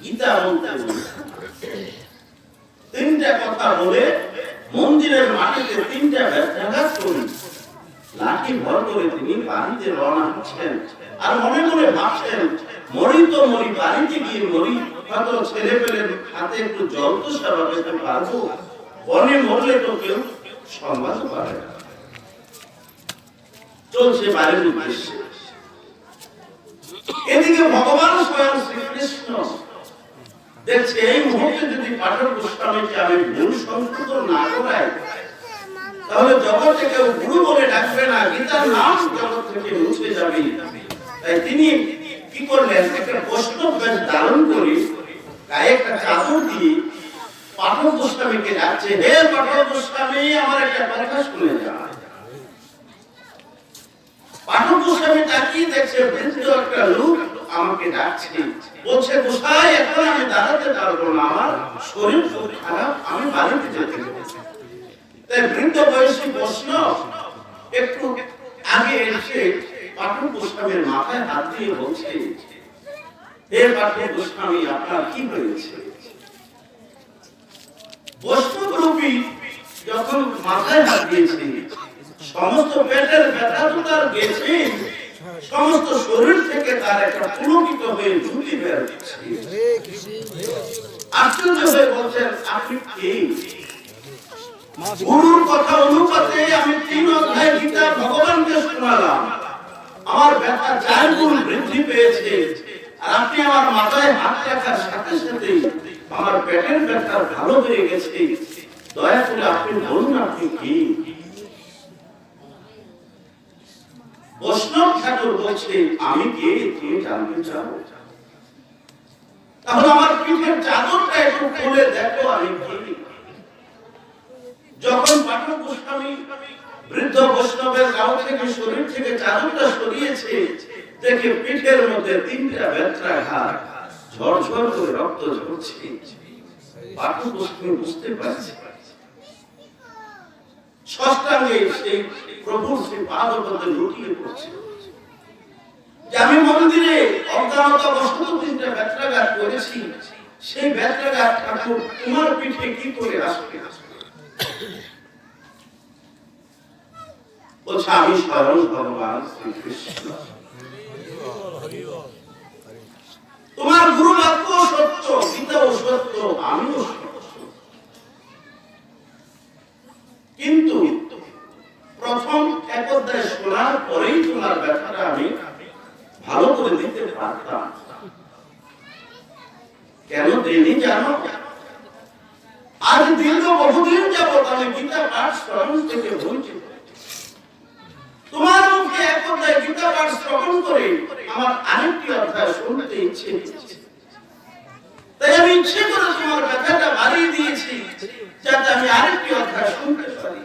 গীতা বলতে মিথ্যা। 3টা কথা বলে মন্দিরের মাটিতে 3টা ব্যথাঘাত করে লাঠি ভর করে তিনি বাড়িতে রওনা হচ্ছেন। আর মনে মনে ভাবছেন, মরি তো মরি, বাড়িতে গিয়ে মরি, হয়তো ছেলে পেলে হাতে একটু জল তো সেবা পেতে পারবো, বনে মরলে তো কেউ সংবাদ পাবে না। চলছে বাড়ির উদ্দেশ্যে। এদিকে ভগবান স্বয়ং শ্রীকৃষ্ণ দেখছে এই মুহূর্তে যদি পাঠক গোস্বামীকে আমি ভুল সংশোধন না করাই, তাহলে জগতে কেউ গুরু বলে ডাকবে না, গীতার নাম জগৎ থেকে মুছে যাবে। তাই তিনি কি করলেন, একটা বৈষ্ণব বেশ ধারণ করে গায়ে একটা চাদর দিয়ে পাঠক গোস্বামীকে ডাকছে, হে পাঠক গোস্বামী, আমার একটা কথা শুনে যান। পাঠক গোস্বামী তাকিয়ে দেখছে বৃদ্ধ একটা লোক আমাকে ডাকছে, বলছে গোসাই এখন আমি দাঁড়াতে পারবো না, আমার শরীর খুব খারাপ, আমি বাড়িতে যেতে হবে। তাই বৃদ্ধ বয়সী বৈষ্ণব একটু আগে এসে পাঠক গোস্বামীর মাথায় হাত দিয়ে বলছে, হে পাঠক গোস্বামী, আপনার কি হয়েছে? বৈষ্ণব রূপী যখন মাথায় হাত দিয়েছে, সমস্ত পেটের ব্যথা তো তার গেছে, সমস্ত শরীর থেকে তার একটা পুলকিত হয়ে জ্যোতি বের হচ্ছে। আশ্চর্য হয়ে বলছেন, আপনি কে? গুরুর কথা অনুপাতে আমি 3 অধ্যায় গীতা ভগবানকে শোনালাম, আমার ব্যথা 4 গুণ বৃদ্ধি পেয়েছে, আর আপনি আমার মাথায় হাত রাখার সাথে সাথে আমার পেটের ব্যথা ভালো হয়ে গেছে, দয়া করে আপনি বলুন আপনি কি? বৈষ্ণব ঠাকুর বলছে, আমি কে তুমি জানতে চাও? তাহলে আমার পিঠের চাদরটা একটু খুলে দেখো আমি কে। যখন পাঠক গোস্বামী বৃদ্ধ বৈষ্ণবের গাও থেকে শরীর থেকে চাদরটা সরিয়েছে, দেখে পিঠের মধ্যে 3টা ব্যথাঘাত, ঝরঝর করে রক্ত ঝরছে। পাঠক গোস্বামী বুঝতে পারছে ষষ্ঠাঙ্গে সেই প্রভুর সেই পাদপদ্মে লুটিয়ে পড়ছে, যে আমি মন্দিরে অজ্ঞানতা বশত 3টা ব্যথাঘাত করেছি, সেই ব্যথাঘাত ঠাকুর তোমার পিঠে কি করে আসবে? বলছে, আমি স্বয়ং ভগবান শ্রীকৃষ্ণ। তোমার গুরু বাক্য সত্য, গীতাও সত্য, আমিও সত্য, কিন্তু প্রথম 1 অধ্যায় শোনার পরেই তোমার ব্যথাটা আমি ভালো করে দিতে পারতাম। কেন দেনি জানো? আজ দীর্ঘ বহুদিন যাবত আমি গীতা পাঠ শ্রবণ থেকে বঞ্চিত। তোমার মুখে 1 অধ্যায় গীতা পাঠ শ্রবণ করে আমার আরেকটি অধ্যায় শুনতে ইচ্ছে হচ্ছে, তাই আমি ইচ্ছে করে তোমার ব্যথাটা বাড়িয়ে দিয়েছি, যাতে আমি আরেকটি অধ্যায় শুনতে পারি।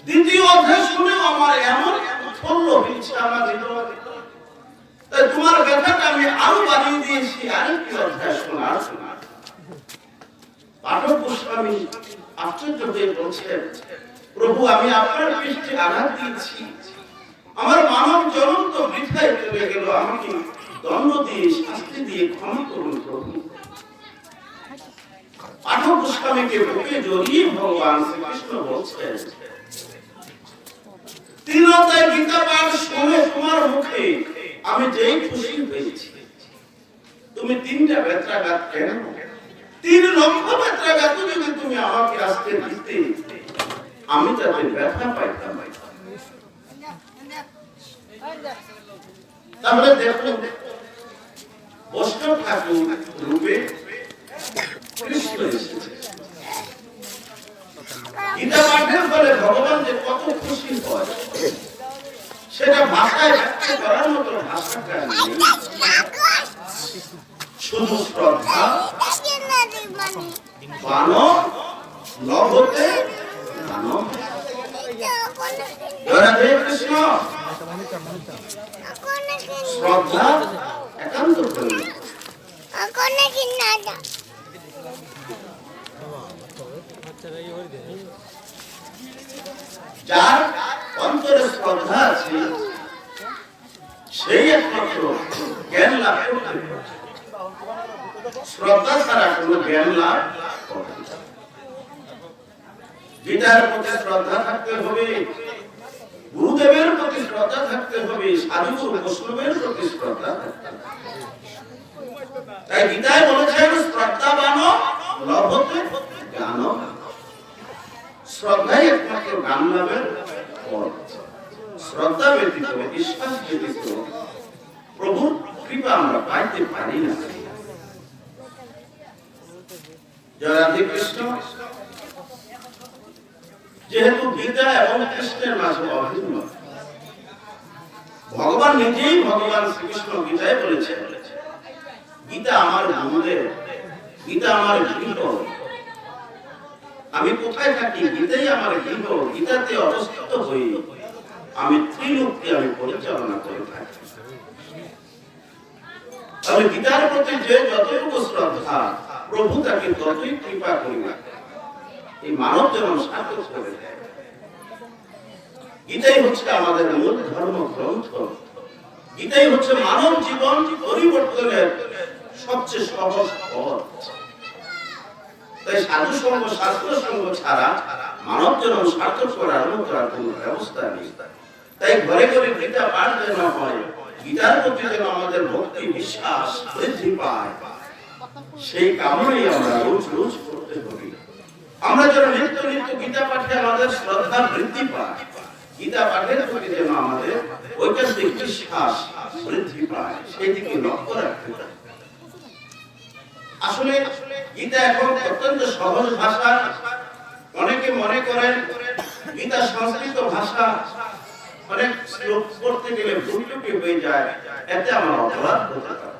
দ্বিতীয় অধ্যায় শুনেও আমার এমন উৎফুল্ল হয়েছে আমার হৃদয়, তাই তোমার ব্যথাটা আমি আরো বাড়িয়ে দিয়েছি আরেকটি অধ্যায় শোনার। পাঠক গোস্বামী আশ্চর্য হয়ে বলছেন, প্রভু আমি আপনার পৃষ্ঠে আঘাত দিয়েছি, আমার মানব জন্ম তো বৃথায় চলে গেল, আমাকে দণ্ড দিয়ে শাস্তি দিয়ে ক্ষমা করুন প্রভু। পাঠক গোস্বামীকে বুকে জড়িয়ে ভগবান শ্রীকৃষ্ণ বলছেন, তিন অধ্যায় গীতা পাঠ শুনে তোমার মুখে আমি যেই খুশি হয়েছি। তুমি তিনটা বেত্রাঘাত কেন? 3 লক্ষ বেত্রাঘাত যদি তুমি আমাকে আজকে দিতে, আমি তাতে ব্যথা পাইতাম। তাহলে দেখো, বৈষ্ণব ঠাকুর রূপে কৃষ্ণ এসেছে। গীতা পাঠের ফলে ভগবান যে কত খুশি হয় সেটা ভাষায় ব্যক্ত করার মতো ভাষাটা নেই। শুধু শ্রদ্ধা বানো লভতে দানো। রাধে কৃষ্ণ। শ্রদ্ধা একান্ত প্রয়োজন। যার অন্তরে শ্রদ্ধা আছে সেই একমাত্র জ্ঞান লাভ করতে পারে। শ্রদ্ধা ছাড়া কোন জ্ঞান লাভ করে না। গীতার প্রতি শ্রদ্ধা থাকতে হবে, গুরুদেবের প্রতি শ্রদ্ধা থাকতে হবে, সাধুগুরু বৈষ্ণবের প্রতি শ্রদ্ধা থাকতে হবে। তাই গীতায় বলেছেন শ্রদ্ধাবান লভতে জ্ঞান। শ্রদ্ধাই একমাত্র জ্ঞান লাভের পথ। শ্রদ্ধা ব্যতীত, বিশ্বাস ব্যতীত প্রভুর কৃপা আমরা পাইতে পারি না। জয় রাধে কৃষ্ণ। যেহেতু গীতা এবং কৃষ্ণের মাঝে অভিন্ন, ভগবান নিজেই ভগবান শ্রীকৃষ্ণ গীতায় বলেছেন, গীতা আমার গুরুদেব, গীতা আমার গৃহ। আমি কোথায় থাকি? গীতাই আমার গৃহ। গীতাতে অবস্থিত হই আমি ত্রিলোককে আমি পরিচালনা করে থাকি। তবে গীতার প্রতি যে যতটুকু শ্রদ্ধা, প্রভু তাকে ততই কৃপা করিবে। এই মানব যেমন সার্থক করে দেয়। গীতাই হচ্ছে আমাদের মূল ধর্ম গ্রন্থ। গীতাই হচ্ছে মানব জীবন পরিবর্তনের সবচেয়ে সহজ পথ। তাই সাধু সঙ্গ, শাস্ত্র সঙ্গ ছাড়া মানব জীবন সার্থক করার মতো আর কোনো ব্যবস্থা নেই। তাই ঘরে ঘরে গীতা পাঠ যেন হয়, গীতার প্রতি যেন আমাদের ভক্তি বিশ্বাস বৃদ্ধি পায়, সেই কামনাই আমরা রোজ রোজ করতে হবে। আমরা যেন নিত্য নিত্য গীতা পাঠে আমাদের শ্রদ্ধা বৃদ্ধি পায়, গীতা পাঠের প্রতি যেন আমাদের ঐকান্তিক বিশ্বাস বৃদ্ধি পায়, সেই দিকে লক্ষ্য রাখতে হবে। আসলে গীতা এখন অত্যন্ত সহজ ভাষা। অনেকে মনে করেন গীতা সংস্কৃত ভাষা, অনেক শ্লোক পড়তে গেলে ভুলটুকি হয়ে যায়, এতে আমার অপরাধ হতে পারে।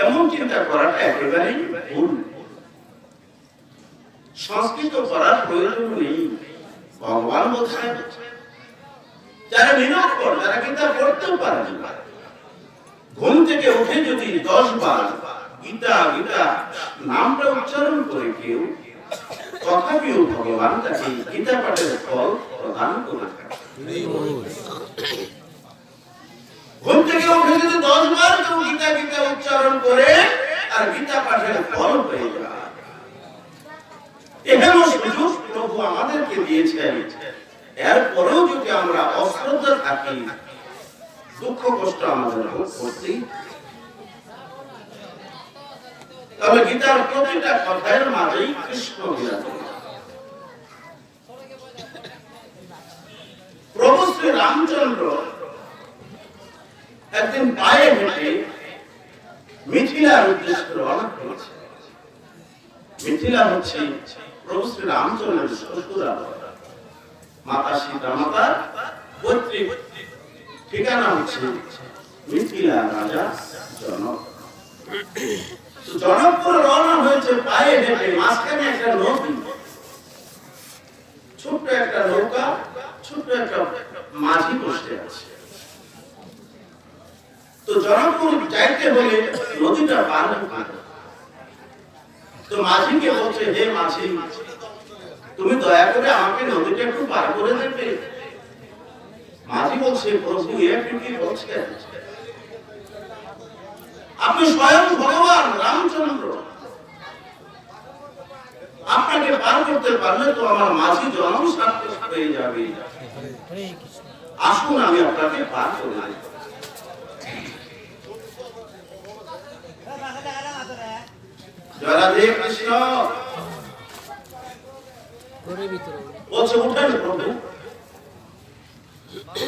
এমন চিন্তা করাটা একেবারেই ভুল। সংস্কৃত করার প্রয়োজন নেই। ভগবান বলছেন যারা নিরক্ষর, যারা গীতা পড়তেও পারে না, ঘুম থেকে উঠে যদি 10 বার গীতা গীতা নামটা উচ্চারণ করে কেউ, তথাপিও ভগবান তাকে গীতা পাঠের ফল প্রদান করে থাকেন। ঘুম থেকে উঠে যদি 10 বার কেউ গীতা গীতা উচ্চারণ করে আর গীতা পাঠের ফল হয়ে যায়। এখানে সুযোগ প্রভু আমাদেরকে দিয়েছেন। এরপরেও যদি আমরা অশ্রদ্ধা থাকি, দুঃখ কষ্ট আমাদের ভোগ করতেই। তবে গীতার প্রতিটা কথার মাঝেই কৃষ্ণ বিরাজ করে। প্রভু শ্রী রামচন্দ্র একদিন পায়ে হেঁটে মিথিলার উদ্দেশ্যে রওনা করেছে। মিথিলা হচ্ছে প্রভু শ্রী রামচন্দ্রের শ্বশুরালয়। মাতা সীতা মাতার পৈতৃক ঠিকানা হচ্ছে মিথিলা রাজা জনক। জনকপুর রওনা হয়েছে পায়ে হেঁটে। মাঝখানে একটা নদী, ছোট্ট একটা নৌকা, ছোট্ট একটা মাঝি বসে আছে। তো জনকপুর যাইতে হলে নদীটা পার হতে। তো মাঝিকে বলছে, হে মাঝি, তুমি দয়া করে আমাকে নদীটা একটু পার করে দেবে। মাঝি বলছে, প্রভু একটু কি বলছেন? আপনি স্বয়ং ভগবান রামচন্দ্র, আপনাকে পার করতে পারলে তো আমার মাঝি জন্ম সার্থক হয়ে যাবে। আসুন আমি আপনাকে পার করে দেব। জয় রাধে কৃষ্ণ। বলছে উঠেন প্রভু।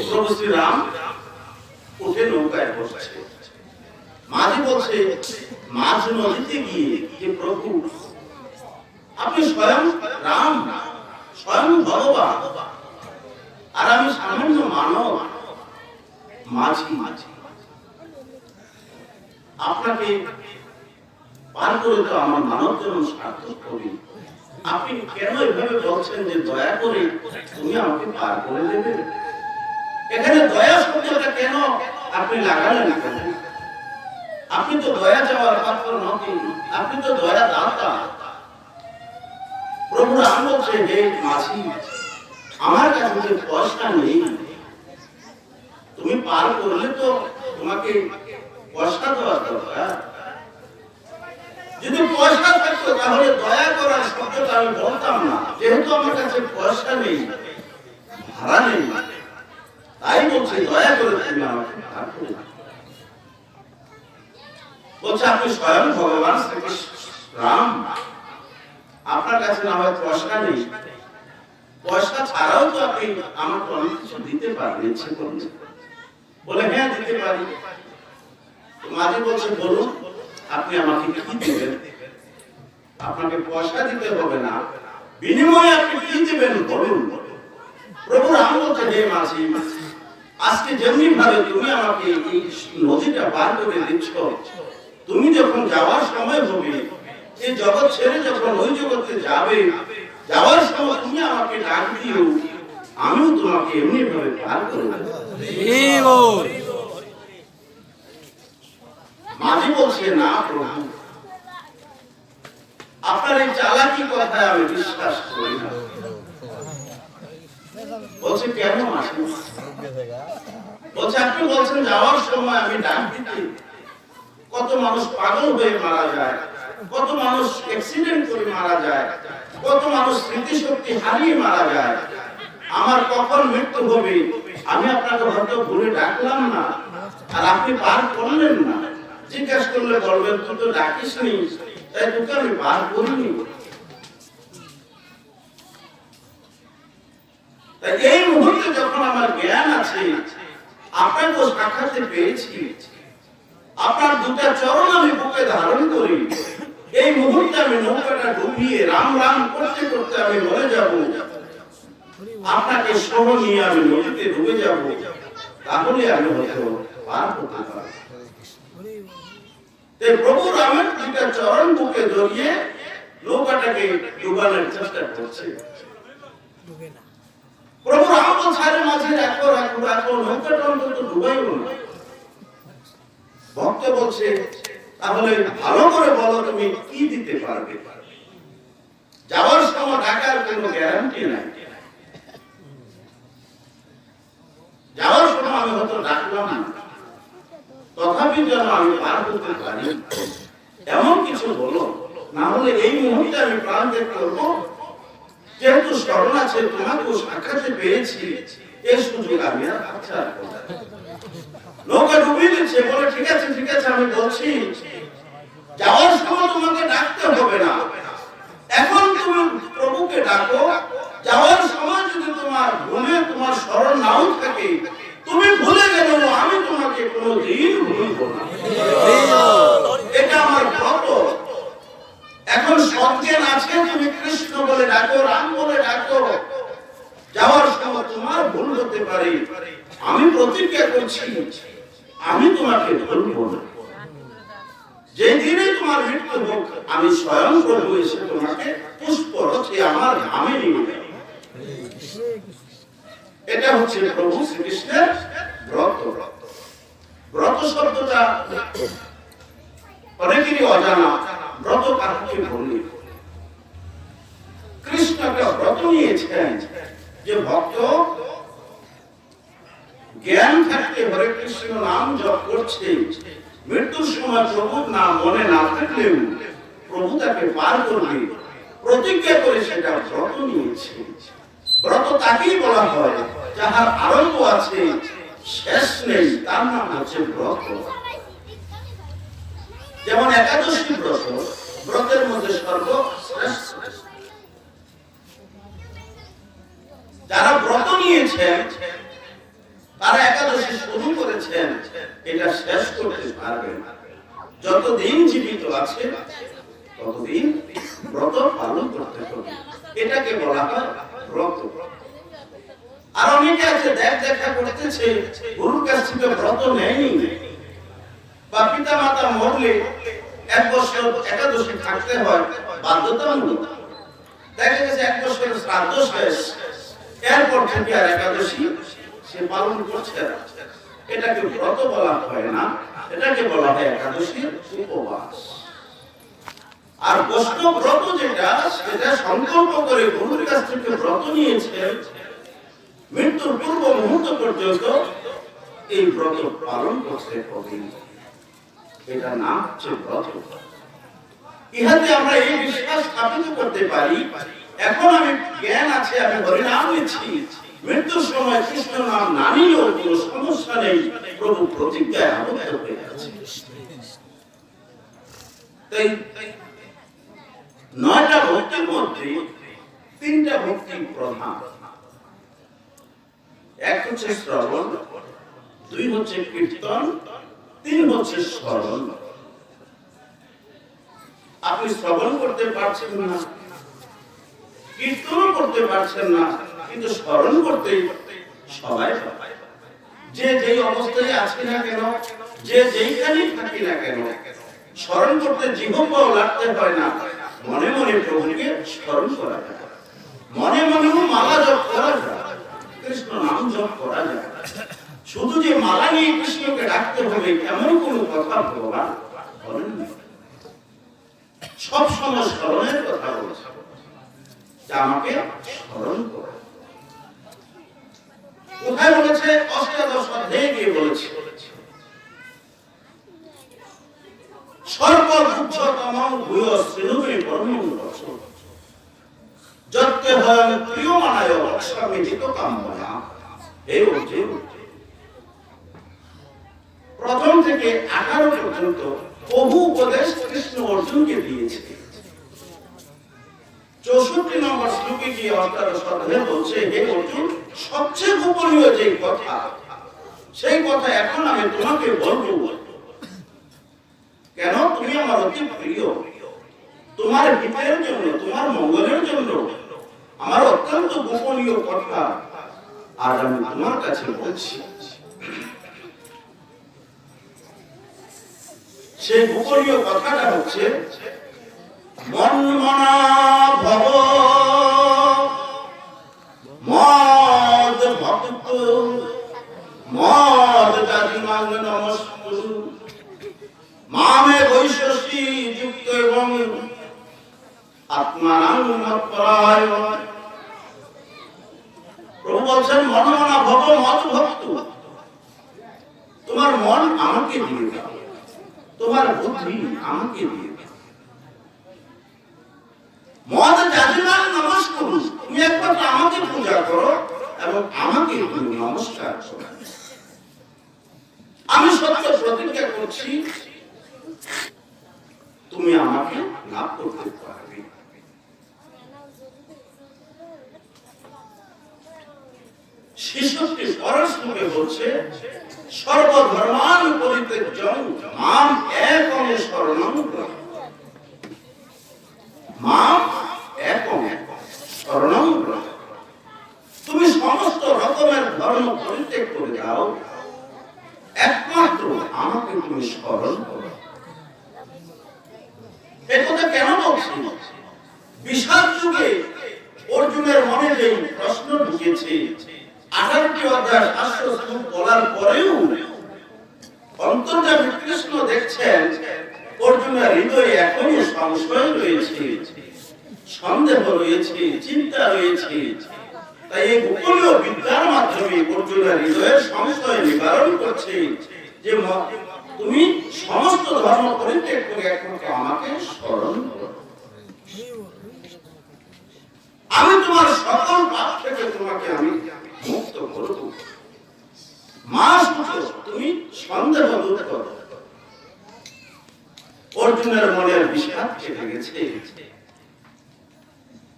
প্রভু শ্রীরাম উঠে নৌকায় বসছে। মাঝি বলছে মাঝ নদীতে গিয়ে যে প্রভু আপনি স্বয়ং রাম, স্বয়ং ভগবান, আর আমি সামান্য মানব মাঝি, আপনাকে পার করে তো আমার মানব জন্ম সার্থক করি। আপনি কেন এভাবে বলছেন যে দয়া করে তুমি আমাকে পার করে দেবে? এখানে দয়া শব্দটা কেন আপনি লাগালেন? আপনি তো দয়া চাওয়ার পাত্র নন, আপনি তো দয়া দাতা। প্রভু রাম বলছে হে মাঝি, আমার কাছে যে পয়সা নেই, তুমি পার করলে তো তোমাকে পয়সা দেওয়ার দরকার। যদি পয়সা থাকতো তাহলে দয়া করার শব্দটা আমি বলতাম না। যেহেতু আমার কাছে পয়সা নেই, ভাড়া নেই, তাই বলছে দয়া করে তুমি আমাকে পার করে দাও। বলছে আপনি স্বয়ং ভগবান শ্রীকৃষ্ণ রাম, আপনার কাছে না হয় পয়সা নেই, পয়সা ছাড়াও তো আপনি আমাকে অনেক কিছু দিতে পারেন ইচ্ছে করলে। বলে হ্যাঁ দিতে পারি। মাঝি বলছে বলুন আপনি আমাকে কি দিবেন? আপনাকে পয়সা দিতে হবে না, বিনিময়ে আপনি কি দিবেন বলুন। প্রভু রাম বলছে হে মাঝি, আজকে যেমনি ভাবে তুমি আমাকে এই নদীটা পার করে দিচ্ছ, তুমি যখন যাওয়ার সময় হবে, এই জগৎ ছেড়ে যখন ওই জগতে যাবে, যাওয়ার সময় তুমি আমাকে ডাক দিও, আমিও তোমাকে এমনি ভাবে পার করে দেব। মাঝি বলছে না প্রভু, আপনার এই চালাকি কথা আমি বিশ্বাস করি না। বলছে কেন মাঝি? বলছে আপনি বলছেন যাওয়ার সময় আমি ডাক দিতে, কত মানুষ পাগল হয়ে মারা যায়, কত মানুষ অ্যাক্সিডেন্ট করে মারা যায়, কত মানুষ স্মৃতিশক্তি হারিয়ে মারা যায়। আমার কখন মৃত্যু হবে আমি আপনাকে হয়তো ভুলে ডাকলাম না, আর আপনি পার করলেন না। জিজ্ঞেস করলে বলবেন তুই তো ডাকিস নি, তাই তোকে আমি পার করিনি। তাই এই মুহূর্তে যখন আমার জ্ঞান আছে, আপনাকে সাক্ষাৎ পেয়েছি, আপনার দুটা চরণ আমি বুকে ধারণ করি, এই মুহূর্তে আমি নৌকাটা ডুবিয়ে রাম রাম করতে করতে আমি মরে যাব, আপনাকে সহ নিয়ে আমি নদীতে ডুবে যাব, তাহলে আমি হয়তো পার হতে পারব। প্রভু রামের দুটা চরণ বুকে ধরিয়ে নৌকাটাকে ডুবানোর চেষ্টা করছে। প্রভু রাম বলছে মাঝে রাখো রাখো রাখো, নৌকাটা অন্তত ডুবাইও না। ভক্ত বলছে তাহলে ভালো করে বলো তুমি কি দিতে পারবে? যাওয়ার সময় টাকার কোনো গ্যারান্টি নাই, যাওয়ার সময় আমি হয়তো ডাকলাম না, তথাপি যেন আমি পার করতে পারি, এমন কিছু বলো, না হলে এই মুহূর্তে আমি প্রাণ ত্যাগ করবো। যেহেতু স্মরণ আছে তোমাকে সাক্ষাৎ পেয়েছি, এই সুযোগ আমি আর হাতছাড়া করব না। নৌকা ডুবিয়ে দিচ্ছে, বলে ঠিক আছে ঠিক আছে আমি বলছি, যাওয়ার সময় তোমাকে ডাকতে হবে না, এখন তুমি প্রভুকে ডাকো। যাওয়ার সময় যদি তোমার ঘুমে তোমার স্মরণ নাও থাকে, তুমি ভুলে গেলে আমি তোমাকে কোনোদিন ভুলবো না, এটা আমার ব্রত। এখন সজ্ঞান আছে, তুমি কৃষ্ণ বলে ডাকো, রাম বলে ডাকো, যাওয়ার সময় তোমার ভুল হতে পারে, আমি প্রতিজ্ঞা করছি আমি তোমাকে ভুলবো না। যেদিনে তোমার মৃত্যু হোক, আমি স্বয়ং প্রভু এসে তোমাকে পুষ্প রথে আমার ধামে নিয়ে যাব। এটা হচ্ছে প্রভু শ্রীকৃষ্ণের ব্রত। ব্রত শব্দটা অনেকেরই অজানা, ব্রত কাকে বলি? কৃষ্ণ একটা ব্রত নিয়েছেন যে ভক্ত জ্ঞান থাকতে হরে কৃষ্ণ নাম জপ করছে, মৃত্যুর সময় প্রভুর নাম মনে না থাকলেও প্রভু তাকে পার করবে, প্রতিজ্ঞা করে সেটা ব্রত নিয়েছে। ব্রত তাকেই বলা হয় যাহার আরম্ভ আছে শেষ নেই, তার নাম হচ্ছে ব্রত। যেমন একাদশী ব্রত ব্রতের মধ্যে সর্বশ্রেষ্ঠ। যারা ব্রত নিয়েছেন তারা একাদশী শুরু করেছেন, এটা শেষ করতে পারবেন। যতদিন জীবিত আছে ততদিন ব্রত পালন করতে হবে, এটাকে বলা হয় ব্রত। আর অনেকে আছে দেখা করতেছে গুরুর কাছ থেকে ব্রত নেয়নি, বা পিতা মাতা মরলে 1 বছর একাদশী থাকতে হয় বাধ্যতামূলক। দেখা গেছে 1 বছরের শ্রাদ্ধ শেষ, এরপর থেকে আর একাদশী সে পালন করছে না। এটাকে ব্রত বলা হয় না, এটাকে বলা হয় একাদশীর উপবাস। আর বৈষ্ণব ব্রত যেটা, সেটা সংকল্প করে গুরুর কাছ থেকে ব্রত নিয়েছেন, মৃত্যুর পূর্ব মুহূর্ত পর্যন্ত এই ব্রত পালন করতে হবে। এটা নাম হচ্ছে ব্রত। ইহাতে আমরা এই বিশ্বাস স্থাপিত করতে পারি, এখন আমি জ্ঞান আছে, আমি হরিনাম নিচ্ছি, মৃত্যুর সময় কৃষ্ণ নাম না নিলেও কোনো সমস্যা নেই, প্রভু প্রতিজ্ঞায় আবদ্ধ হয়ে আছে। তাই 9টা ভক্তির মধ্যে 3টা ভক্তি প্রধান। এক হচ্ছে শ্রবণ, 2 হচ্ছে কীর্তন, 3 হচ্ছে স্মরণ। আপনি শ্রবণ করতে পারছেন না, কীর্তন করতে পারছেন না, কিন্তু স্মরণ করতে সবাই পারে। যে যেই অবস্থায় আছে না কেন, যে যেইখানেই থাকি না কেন, স্মরণ করতে জিহ্বাও লাগতে হয় না, মনে মনে প্রভুকে স্মরণ করা যায়, মনে মনেও মালা জপ করা যায়, কৃষ্ণ নাম জপ করা যায়। শুধু যে মালা নিয়ে কৃষ্ণকে ডাকতে হবে এমন কোনো কথা ভগবান বলেন না। সব সময় স্মরণের কথা বলেছে, যে আমাকে স্মরণ করো। কোথায় বলেছে? অষ্টাদশ অধ্যায়ে গিয়ে বলেছে, সর্বভূততম ভূয় শ্রীনুমে পরমং রস যত্তে হয়ং প্রিয়মানায় অস্বামী জিত কামনা। হে অর্জুন, প্রথম থেকে 18 পর্যন্ত বহু উপদেশ কৃষ্ণ অর্জুনকে দিয়েছে। 64 নম্বর শ্লোকে গিয়ে অষ্টাদশ অধ্যায়ে বলছে, হে অর্জুন, সবচেয়ে গোপনীয় যে কথা, সেই কথা এখন আমি তোমাকে বলবো। কেন? তুমি আমার অতি প্রিয়, তোমার হিতের জন্য, তোমার মঙ্গলের জন্য আমার অত্যন্ত গোপনীয় কথা আজ আমি তোমার কাছে বলছি। সেই গোপনীয় কথাটা হচ্ছে, মন্মনা ভব মদ ভক্ত মদ জাতিমাং নমস্কুরু মামে বৈশ্বসী যুক্ত এবং আত্মানাং মৎপরায়। প্রভু বলছেন, মনমনা ভব মদ ভক্ত, তোমার মন আমাকে দিয়ে দাও, তোমার বুদ্ধি আমাকে দিয়ে দাও। মদ জাতিমাং নমস্কুরু, তুমি একবার আমাকে পূজা করো এবং আমাকে তুমি নমস্কার করো। আমি সত্য প্রতিজ্ঞা করছি, তুমি আমাকে লাভ করতে পারবে। 66 পরের শ্লোকে বলছে, সর্বধর্মান পরিত্যাজ্যং মাম একং শরণং ব্রজ। মাম একং শরণং ব্রজ, তুমি সমস্ত রকমের ধর্ম পরিত্যাগ করে দাও, একমাত্র আমাকে তুমি স্মরণ করো। একথা কেন বলছি? বিষাদ যুগে অর্জুনের মনে যে প্রশ্ন ঢুকেছে, 18টি অধ্যায় 500 শ্লোক বলার পরেও অন্তর্যামী কৃষ্ণ দেখছেন অর্জুনের হৃদয়ে এখনো সংশয় রয়েছে, সন্দেহ রয়েছে, চিন্তা রয়েছে। তাই এই গোপনীয় বিদ্যার মাধ্যমে অর্জুনের হৃদয়ের সংশয় নিবারণ করছে, যে তুমি সমস্ত ধর্ম পরিত্যাগ করে একমাত্র আমাকে স্মরণ করো। আমি তোমার সকল পাপ থেকে তোমাকে আমি মুক্ত করব। মা সূর্য তুমি সন্দেহ দূর করো। অর্জুনের মনের বিষাদ কেটে গেছে।